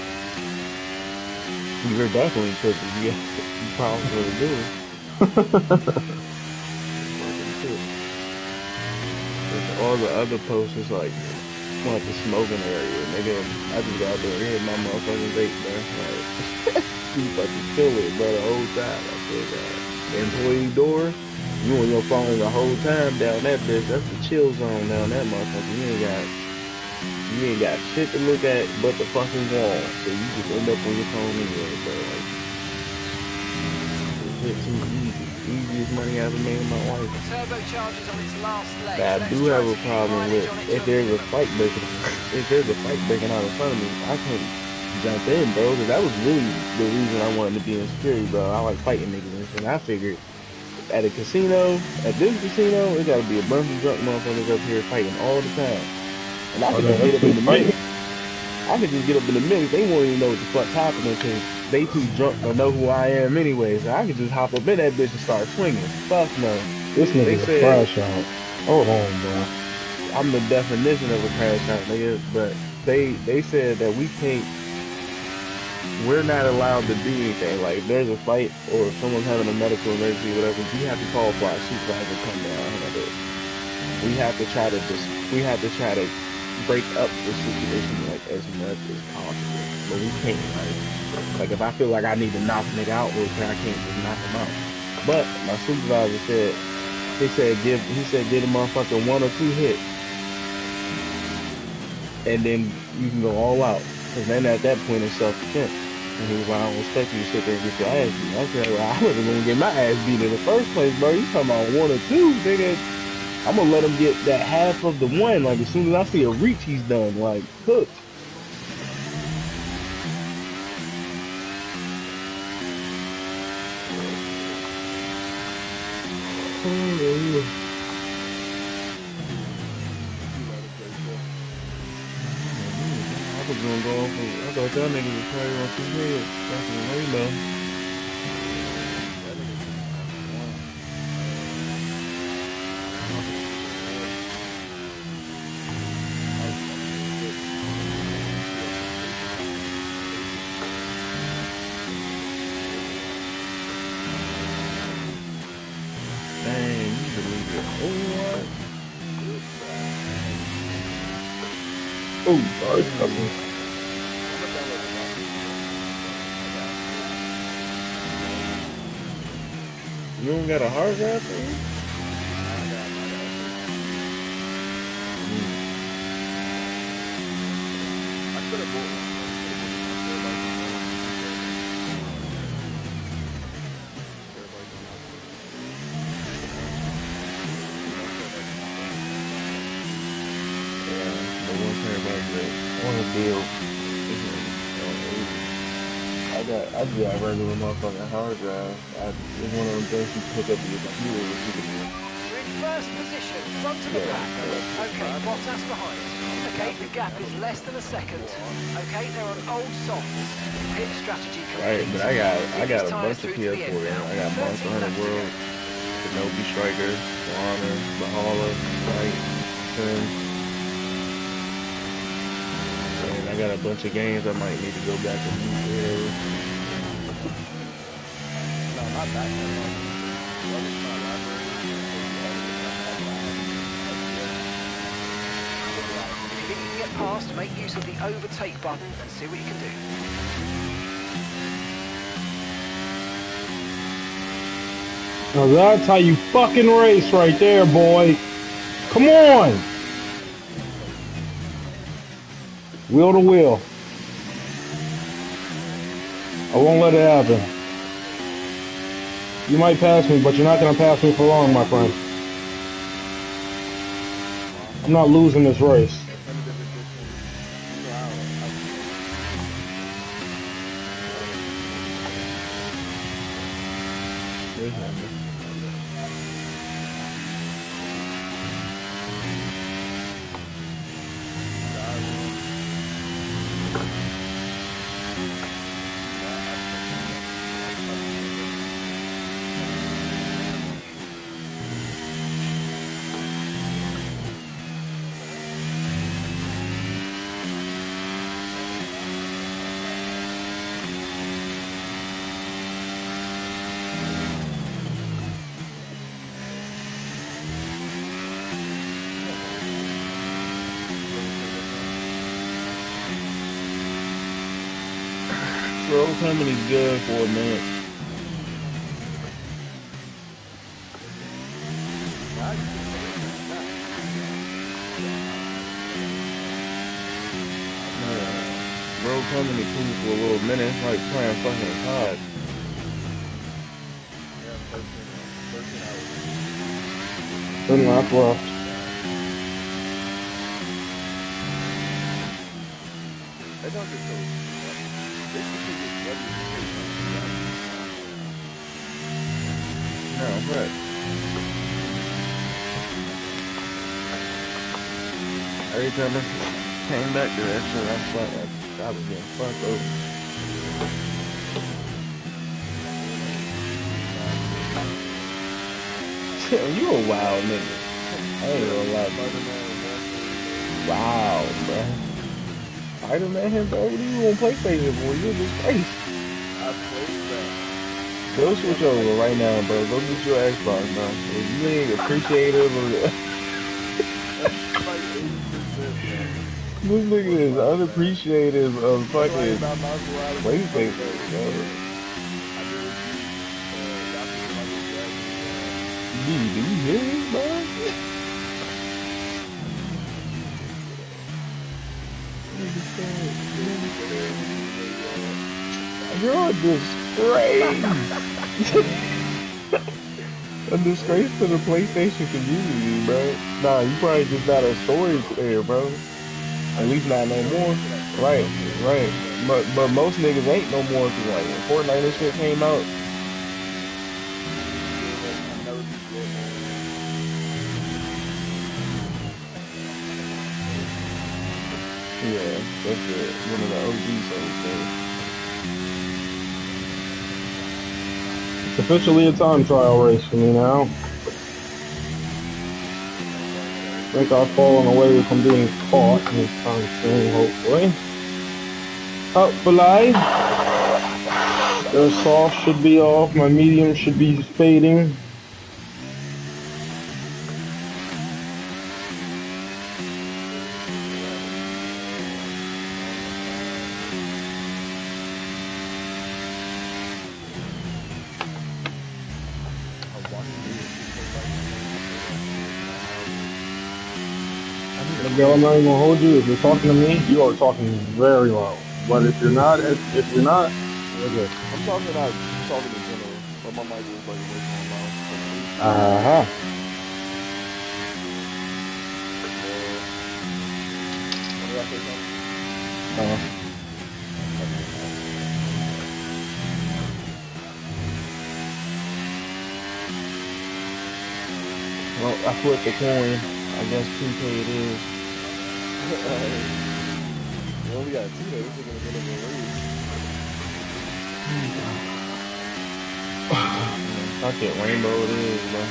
You're definitely cooked. You probably do it. All the other posts is like the smoking area, nigga. I just got there and hit my motherfucking vape, bro. Like, you fucking kill it, bro, the whole time. I feel that. Employee door, you on your phone the whole time down that bitch. That's the chill zone down that motherfucker. You ain't got shit to look at but the fucking wall. So you just end up on your phone anyway, bro. Like, it's too easy easiest money I ever made in my life. Turbochargers on its last leg. But I Let's do try have to a keep problem mileage with on it to if a there's a minimum. fight breaking, if there's a fight breaking out in front of me, I can't jump in, bro. Because that was really the reason I wanted to be in security, bro. I like fighting niggas and shit. I figured at a casino, at this casino, it gotta be a bunch of drunk motherfuckers up here fighting all the time, and I Oh, could no, just get that's up in too the fighting. mix. I could just get up in the mix. They won't even know what the fuck's happening because they too drunk to know who I am anyway. So I could just hop up in that bitch and start swinging. Fuck no. This They nigga's a said crash out. Hold on, bro. I'm the definition of a crash out nigga, but they said that we're not allowed to do anything. Like if there's a fight or if someone's having a medical emergency or whatever, we have to call for our supervisor to come down and handle it. We have to try to break up the situation like as much as possible. But we can't like if I feel like I need to knock a nigga out real quick, I can't just knock him out. But my supervisor said he said give the motherfucker 1 or 2 hits and then you can go all out. Cause then at that point it's self defense. And he was like, I don't expect you to sit there and get your ass beat. I said, well, I wasn't gonna get my ass beat in the first place, bro. You talking about 1 or 2, nigga. I'm gonna let him get that half of the one. Like as soon as I see a reach, he's done. Like cooked. Oh, I was gonna go off. I thought y'all niggas was probably on some head. Fucking Raylo. Dang, you believe it? Oh, what? Oh, sorry. You don't got a hard drive for you? Deal. I just got a regular motherfucking hard drive. It's one of them things you pick up your computer with you. You're in first position, front to the back. Okay, Bottas behind. Okay, the gap is less than a second. Okay, they're on old softs. Pit strategy complete. Right, but I got a Tyres bunch of through to the PS4 end games. now. I got 13 Monster Hunter laps to World, go. Kenobi Striker, Honor, Valhalla, Knight, Sims. And I got a bunch of games I might need to go back and do. No, not that one. If you think you can get past, make use of the overtake button and see what you can do. Now that's how you fucking race right there, boy. Come on. Wheel to wheel. I won't let it happen. You might pass me, but you're not going to pass me for long, my friend. I'm not losing this race. Roll Company's good for a minute. Roll Company cool for a little minute. It's like playing fucking COD. 10 lap left. They don't get so. They should get ready to take. No, but. Every time I came back to that shit, I was like, I was getting fucked over. You a wild nigga. I ain't gonna lie. Wow, bro. Spider-Man, bro. What are you on PlayStation for? You're a disgrace. I played that. Go switch over right now, bro. Go get your Xbox, bro. If you ain't appreciative of the... This nigga is unappreciative of fucking PlayStation, bro. Dude, do you hear this, bro? You're a disgrace. A disgrace to the PlayStation community, bro. Nah, you probably just not a story player, bro. At least not no more. Right. But most niggas ain't no more, cause like when Fortnite and shit came out. Yeah, that's one of the OG songs. It's officially a time trial race for me now. I think I've fallen away from being caught anytime soon, hopefully. Hopefully. Their soft should be off, my medium should be fading. Miguel, I'm not even gonna hold you. If you're talking to me, you are talking very low. But if you're not, we're good. I'm talking in general, but my mic was like way more loud. Well, I flipped the coin. I guess 2K it is. We only got 2 days. We're gonna get a raise. Fuck it, rainbow it is, bro. I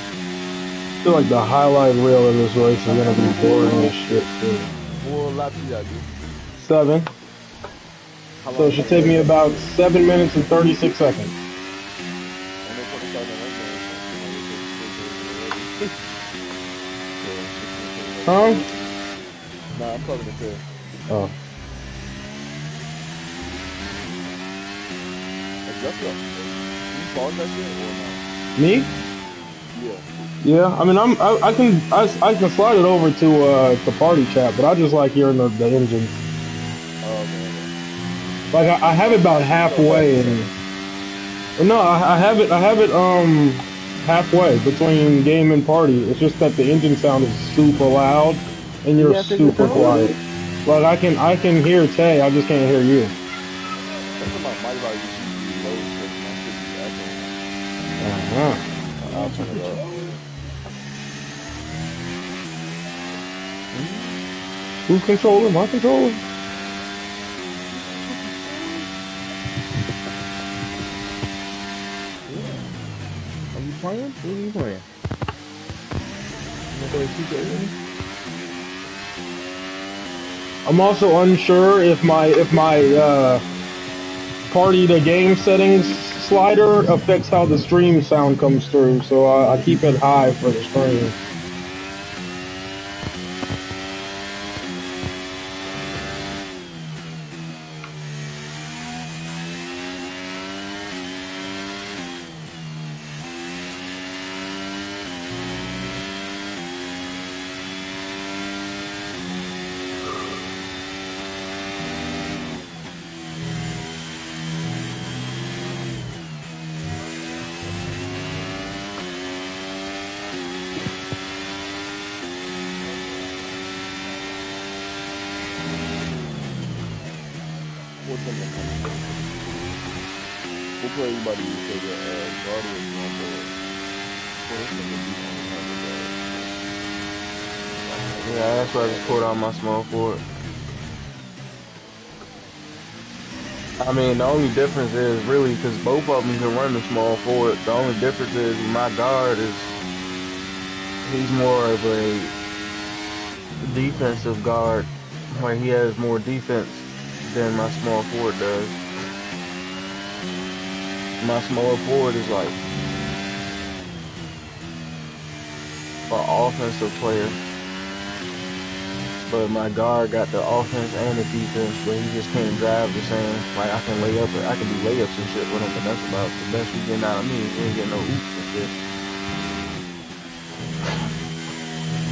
feel like the highlight reel of this race is gonna be boring as shit too. What laps you got, dude? 7. So it should take me about 7 minutes and 36 seconds. Huh? Nah, I'm talking to Phil. Oh. You pause that shit or not? Me? Yeah. I mean, I can slide it over to party chat, but I just like hearing the engine. Oh, okay. Like I have it about halfway, and no, I have it halfway between game and party. It's just that the engine sound is super loud, and you're super quiet. Like I can hear Tay, I just can't hear you. I'll turn it up. Who's controlling? My controller? Are you playing? What are you playing? I'm also unsure if my party to game settings slider affects how the stream sound comes through, so I keep it high for the stream. put him in conversation. What play you about to use for your Guardians on board? Well, this nigga be on the Yeah, that's why I just pulled out my small forward. I mean, the only difference is really because both of them can run the small forward. The only difference is my guard is he's more of a defensive guard, where he has more defense than my small forward does. My small forward is like an offensive player, but my guard got the offense and the defense, but he just can't drive the same. Like I can lay up, I can do layups and shit with him, but that's about the best you getting out of me. You ain't getting no oops and shit.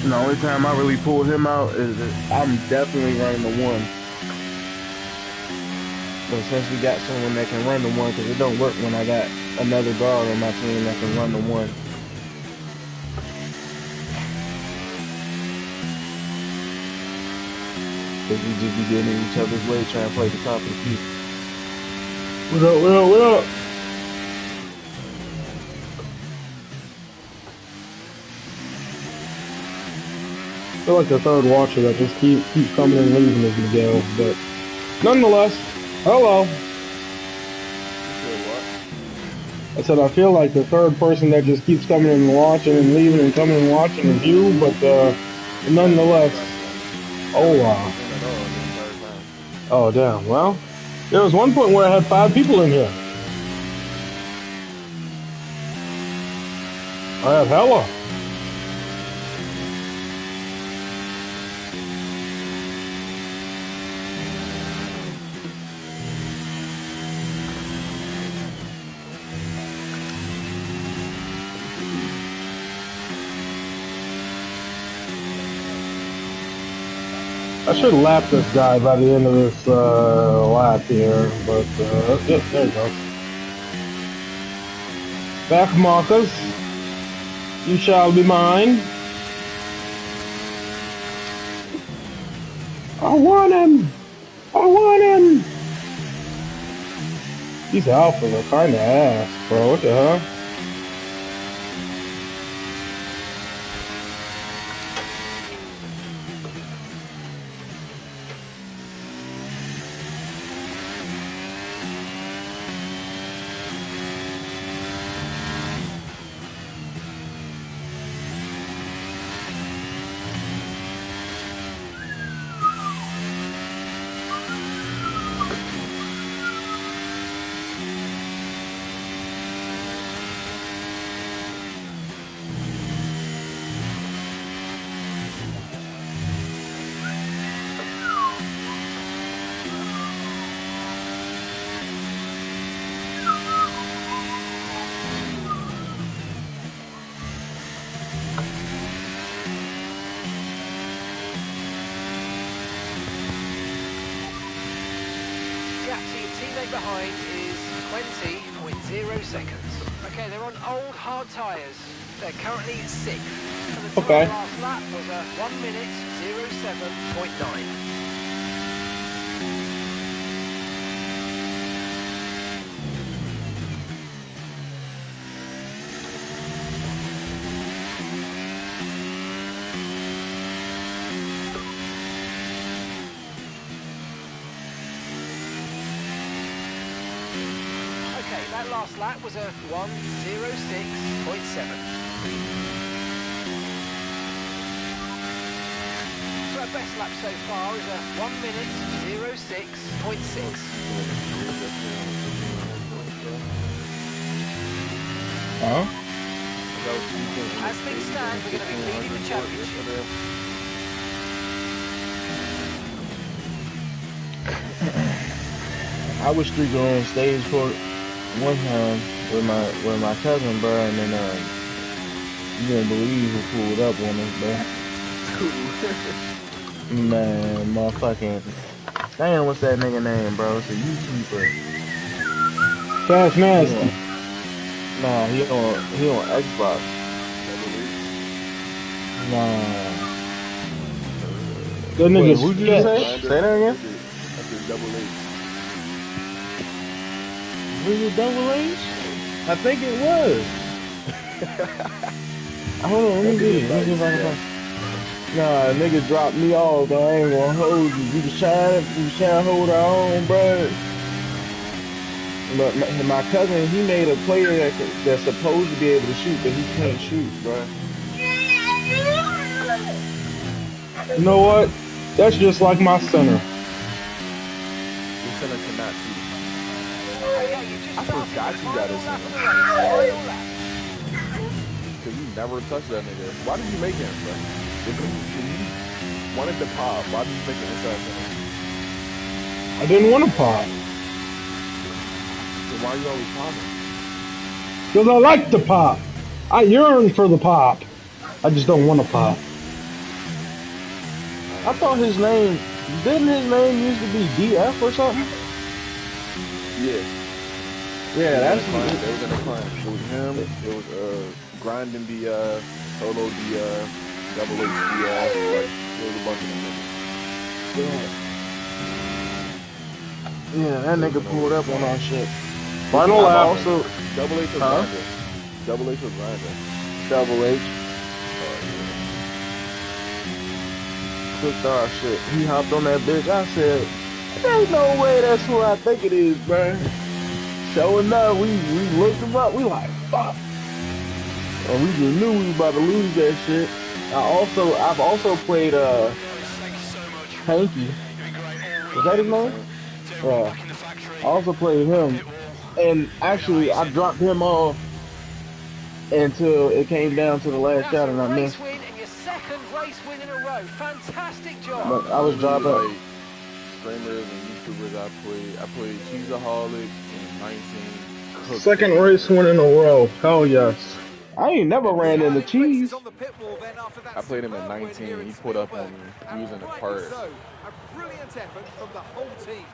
And the only time I really pull him out is that I'm definitely running the one. But since we got someone that can run the one, because it don't work when I got another guard on my team that can run the one. Because we just be getting in each other's way trying to play the top of the key. What up, what up, what up? I feel like the third watcher that just keeps coming and leaving as we go, but nonetheless, hello. I said I feel like the third person that just keeps coming and watching and leaving and coming and watching is you, but nonetheless. Oh wow. Oh damn. Well, there was one point where I had 5 people in here. I have hella. I should lap this guy by the end of this lap here, but yeah, there you go. Back markers, you shall be mine. I want him! I want him! These alphas are kinda ass, bro. What the hell? Behind is 20.0 seconds. Okay, they're on old hard tyres. They're currently 6th. And the time last lap was a 1 minute 07.9. That last lap was a 1:06.7. So our best lap so far is a 1 minute 06.6. Huh? As things stand, we're going to be leading the championship. I was streaking on stage for one time with my cousin, bro, and then you didn't believe who pulled up on us, bro. Man, motherfucking damn, what's that nigga name, bro? It's a YouTuber. Fast Nasty. Nah, he on Xbox. Nah. That nigga. Who'd you say? Say that again. Was it Double H? I think it was. Hold on, let me That see. nigga Let me see if nice, I can bro. find. Nah, nigga dropped me off. Though. I ain't gonna hold you. We was trying to hold our own, bro. But my cousin, he made a player that's supposed to be able to shoot, but he can't shoot, bro. You know what? That's just like my center. Your center cannot shoot. Okay, you just I started your forgot you got final a lap of center. the race. Final lap. Cause you never touched that nigga. Why did you make him, bro? If you wanted to pop, why did you make an inside center? I didn't want to pop. Then why are you always popping? Because I like to pop. I yearn for the pop. I just don't want to pop. I thought his name, didn't his name used to be DF or something? Yeah. Yeah, They was in that's a climb. They was in a climb. It was him. It was grinding DF, solo DF, double H DF. Like there was a bunch of them niggas. yeah, that They was nigga in pulled up a on climb. our shit. Which Final one was I've lap. grinder? also, Double H or huh? grinder? Double H or grinder? Double H Oh yeah. cooked our shit. He hopped on that bitch. I said, there ain't no way that's who I think it is, bro. Sure enough, we looked him up. We like, fuck. And we just knew we was about to lose that shit. I've also played Hanky. Is that his name? Hank. Yeah. I also played him. And actually I dropped him off until it came down to the last That's shot a and I race missed. win and your second race win in a row. Fantastic job. But I was Only dropping. like streamers and YouTubers I played Cheeseaholic in 19. Cooked Second that race nigga. win in a row. Hell yes. I ain't never And ran then into Smiling faces cheese. on the pit wall then after that I played him in superb win here 19. in He pulled up Spielberg. on me. We And was in the rightly cart. so. A brilliant effort from the whole team.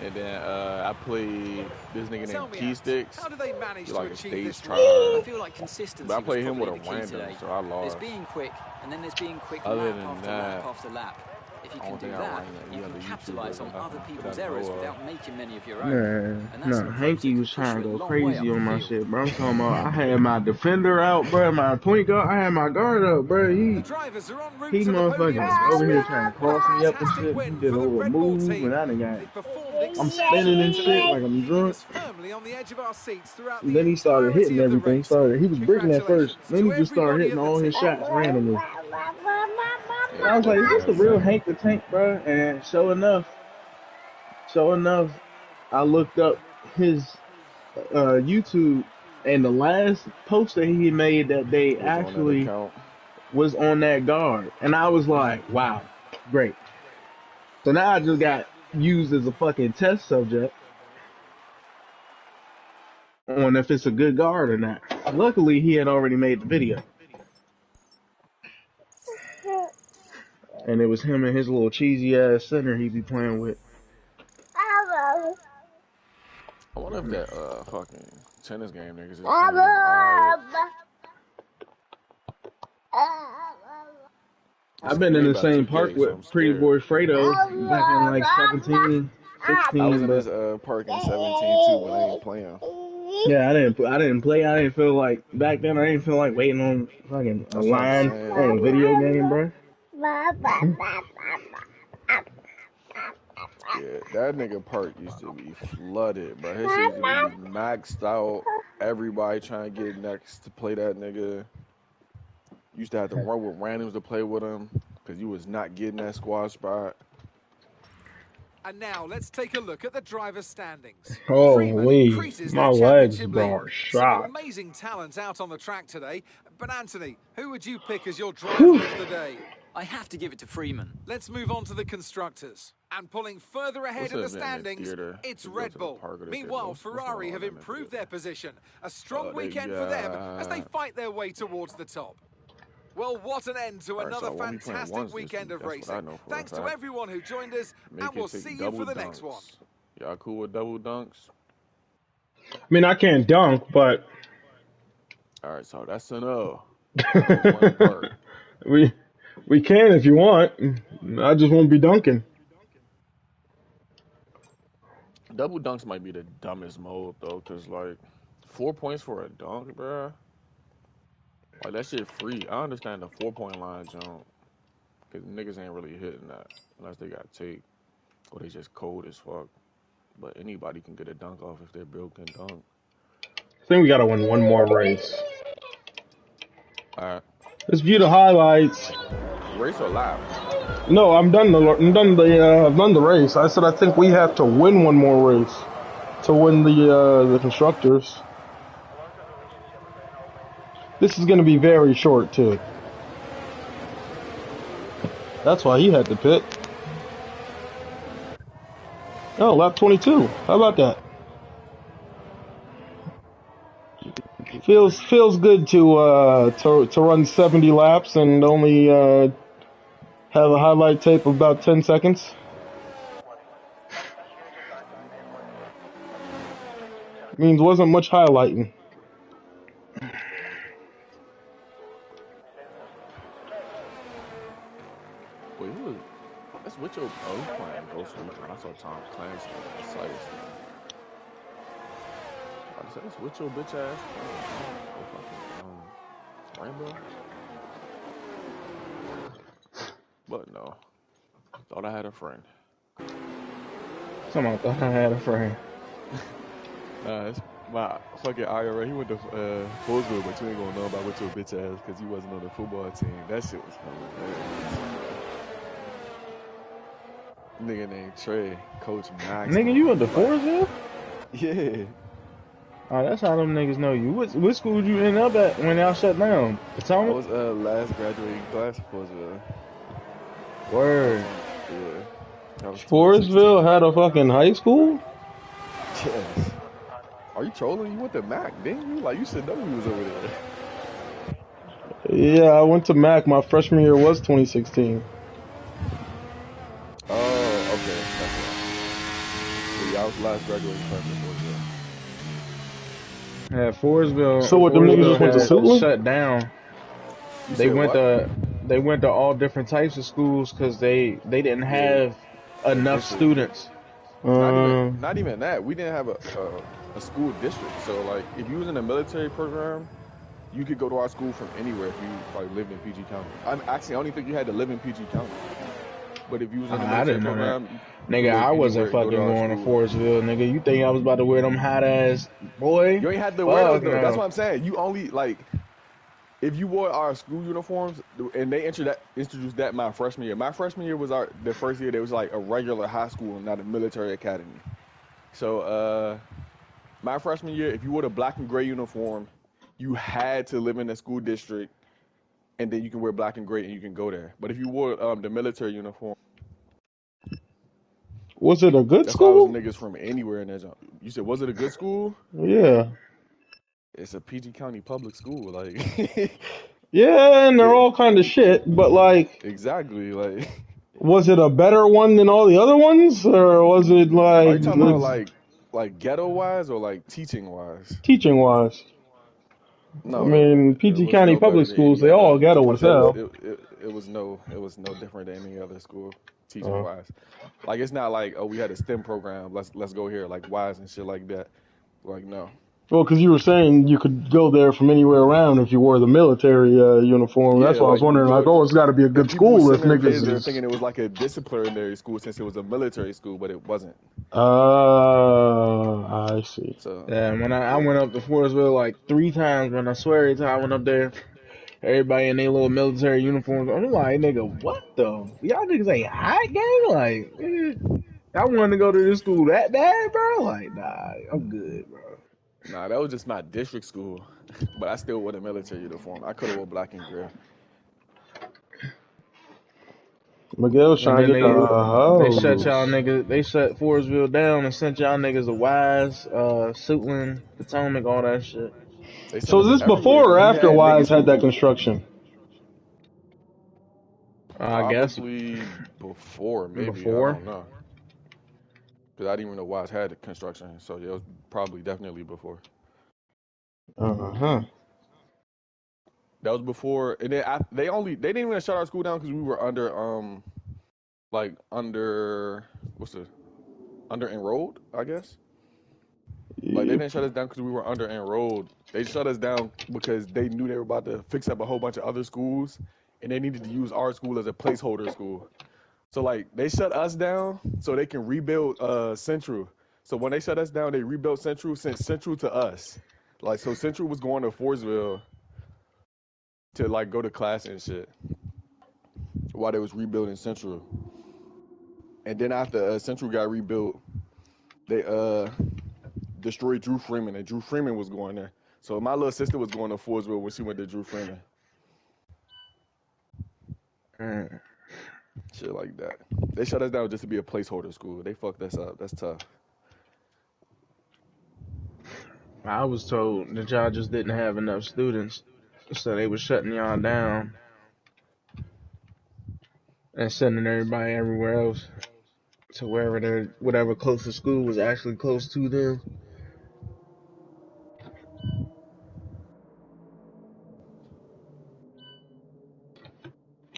And then I played this nigga Tell named me, Key Ant, Sticks. how do they He manage to like a achieve stage this win? I tryhard. feel like But I consistency was played him with probably a the key random, today. so I There's lost. being quick, and then there's being quick Other lap than after lap that, after lap. If you I can don't do think I that, ran you any can other capitalise YouTubers or on other nothing that people's I errors know of. without making many of your own. Man, And that's no, an approach that Hanky can was push trying you to a go long way crazy up the on my field. shit, bro. I'm talking about I had my defender out, bro, my point guard, I had my guard up, bro. The drivers are en route He to the podium as motherfucking we over here speak. trying to But a cross me up and fantastic shit. He win did a for the little Red Bull move, and team. I done got. They performed I'm spinning exceptionally and shit today, like I'm keeping drunk. us firmly on the edge of our seats throughout And the then he started entirety hitting of the everything. race. He was bricking at first. Congratulations Then he to just started everybody hitting in the all his team. shots randomly. And Yeah, I was like, Hank is was this the having real fun. Hank the Tank, bro? And sure enough, I looked up his YouTube, and the last post that he made that day Was on that actually account. was on that guard. And I was like, wow, great. So now I just got used as a fucking test subject on if it's a good guard or not. Luckily, he had already made the video. And it was him and his little cheesy ass center he be playing with. I wonder if that fucking tennis game niggas is playing is alright. It's I've been in made the by same park 2K, so with I'm Pretty scared. Boy Fredo back in like 17, I was 16, in but this park in 17 too, but I ain't playing. yeah, I didn't play. I didn't feel like back then. I didn't feel like waiting on fucking a That's what I'm line saying. on a video game, bro. Yeah, that nigga park used to be flooded, bro. His shit used to be maxed out. Everybody trying to get next to play that nigga. Used to have to run with randoms to play with him because you was not getting that squad spot. And now let's take a look at the driver's standings. Freeman Holy, increases my their legs, championship lead. bro, are Some shot. amazing talent out on the track today. But Anthony, who would you pick as your driver Whew. of the day? I have to give it to Freeman. Let's move on to the constructors. And pulling further ahead What's in an the event in this standings, theater? it's We go Red to the Bull. park or the theater. Meanwhile, What's going Ferrari have on in the improved theater? their position. A strong They weekend for them as they got. fight their way towards the top. Well, what an end to All right, so another I won't be playing fantastic ones this weekend week. of That's what I racing. know for a Thanks to fact. everyone who joined us, and Make we'll it see take you for double the next one. dunks. Y'all cool with double dunks? I mean, I can't dunk, but All right, so that's enough. That was one part. we we can if you want. I just won't be dunking. double dunks might be the dumbest mode though, cause like 4 points for a dunk, bro. Like that shit free. I understand the 4 point line jump, cause niggas ain't really hitting that unless they got tape or they just cold as fuck. But anybody can get a dunk off if their build can dunk. I think we gotta win one more race. All right, Let's view the highlights. race or lap? No, I've done the race. I said I think we have to win one more race to win the constructors. This is gonna be very short too. That's why he had to pit. Oh, lap 22. How about that? Feels good to run 70 laps and only have a highlight tape of about 10 seconds. Means wasn't much highlighting. Wait, who is? That's Witcher. Oh, he's playing Ghost Recon. I saw Tom Clancy on the site. I said, that's Witcher, bitch ass. Rainbow. But no, thought I had a friend. Someone thought I had a friend. It's my fucking IRA. He went to Fullsville, but you ain't gonna know about Witcher, bitch ass, because he wasn't on the football team. That shit was hilarious. Nigga named Trey, Coach Max. Nigga, you went to Forestville? Yeah. Oh, that's how them niggas know you. What school did you end up at when y'all shut down? I Potomac? was last graduating class of Fullsville. Word. Yeah. That was 2016. Forestville had a fucking high school? Yes. Are you trolling? You went to Mac, didn't you? Like, you should know we was over there. Yeah, I went to Mac. My freshman year was 2016. Oh, okay. That's right. So, yeah, I was last graduating class of Fullsville. Yeah, Forestville. So what, them niggas just went to had Suitland? shut down. You They said went what? to all different types of schools because they didn't have A enough district. students. Not even that. We didn't have a school district. So like, if you was in a military program, you could go to our school from anywhere if you like lived in PG County. I don't even think you had to live in PG County. But if you was in a I military didn't know program, that. Nigga, I wasn't fucking going to Forestville, nigga. You think I was about to wear them hot ass, boy? You ain't had to wear those though. No. That's what I'm saying. You only like if you wore our school uniforms, and they introduced that my freshman year. My freshman year was the first year there was like a regular high school, not a military academy. So my freshman year, if you wore the black and gray uniform, you had to live in a school district, and then you can wear black and gray and you can go there. But if you wore the military uniform, Was it a good that's why I was school? niggas from anywhere in that job. You said, was it a good school? Yeah. It's a PG County public school, like. Yeah, and they're Yeah, all kind of shit, but like, exactly. Like, was it a better one than all the other ones, or was it are like you talking about like ghetto wise or like teaching wise? teaching wise? I No, mean, it PG was County no better public than schools, any they all other. ghetto as hell. It was no different than any other school teaching Uh, wise. Like, it's not like, oh, we had a STEM program. Let's go here, like wise and shit like that. Like, no. well, because you were saying you could go there from anywhere around if you wore the military uniform. That's Yeah, why I was like you could wondering, like, go. oh, it's got to be a And good people were school if sending their kids niggas there is. thinking it was like a disciplinary school since it was a military school, but it wasn't. I see. So, Yeah, when I yeah. went up to Forestville like 3 times, when I swear every time I went up there, everybody in their little military uniforms. I'm like, nigga, what the? Y'all niggas ain't hot, gang? Like, I wanted to go to this school that bad, bro. Like, nah, I'm good, bro. Nah, that was just my district school, but I still wore the military uniform. I could have wore black and gray. Miguel's And trying to then get the they shut hose. y'all niggas, they shut Forestville down and sent y'all niggas to Wise, Suitland, Potomac, all that shit. They sent So us is this everywhere before or because we after had Wise niggas had that who construction? I guess probably before, maybe, I before. don't know, because I didn't even know Wise had the construction. So yeah, it was probably definitely before. Uh-huh. That was before, and then they didn't even shut our school down because we were under like under what's the under enrolled, I guess. Like they didn't shut us down because we were under enrolled. They shut us down because they knew they were about to fix up a whole bunch of other schools, and they needed to use our school as a placeholder school. So like they shut us down so they can rebuild Central. So when they shut us down, they rebuilt Central, sent Central to us. Like so Central was going to Forestville to like go to class and shit while they was rebuilding Central. And then after Central got rebuilt, they destroyed Drew Freeman, and Drew Freeman was going there. So my little sister was going to Forestville when she went to Drew Freeman. Shit like that. They shut us down just to be a placeholder school. They fucked us up. That's tough. I was told that y'all just didn't have enough students, so they was shutting y'all down and sending everybody everywhere else to wherever their whatever closest school was actually close to them.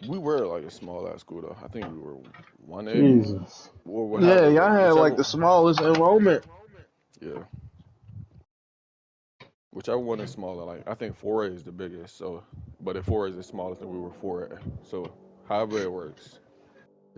We were like a small ass school though. I think we were 1A Jesus. or Yeah, whatever, y'all had like whichever. the smallest enrollment. Yeah, whichever one is smaller. Like I think 4A is the biggest. So, but if 4A is the smallest, then we were 4A. So, however it works.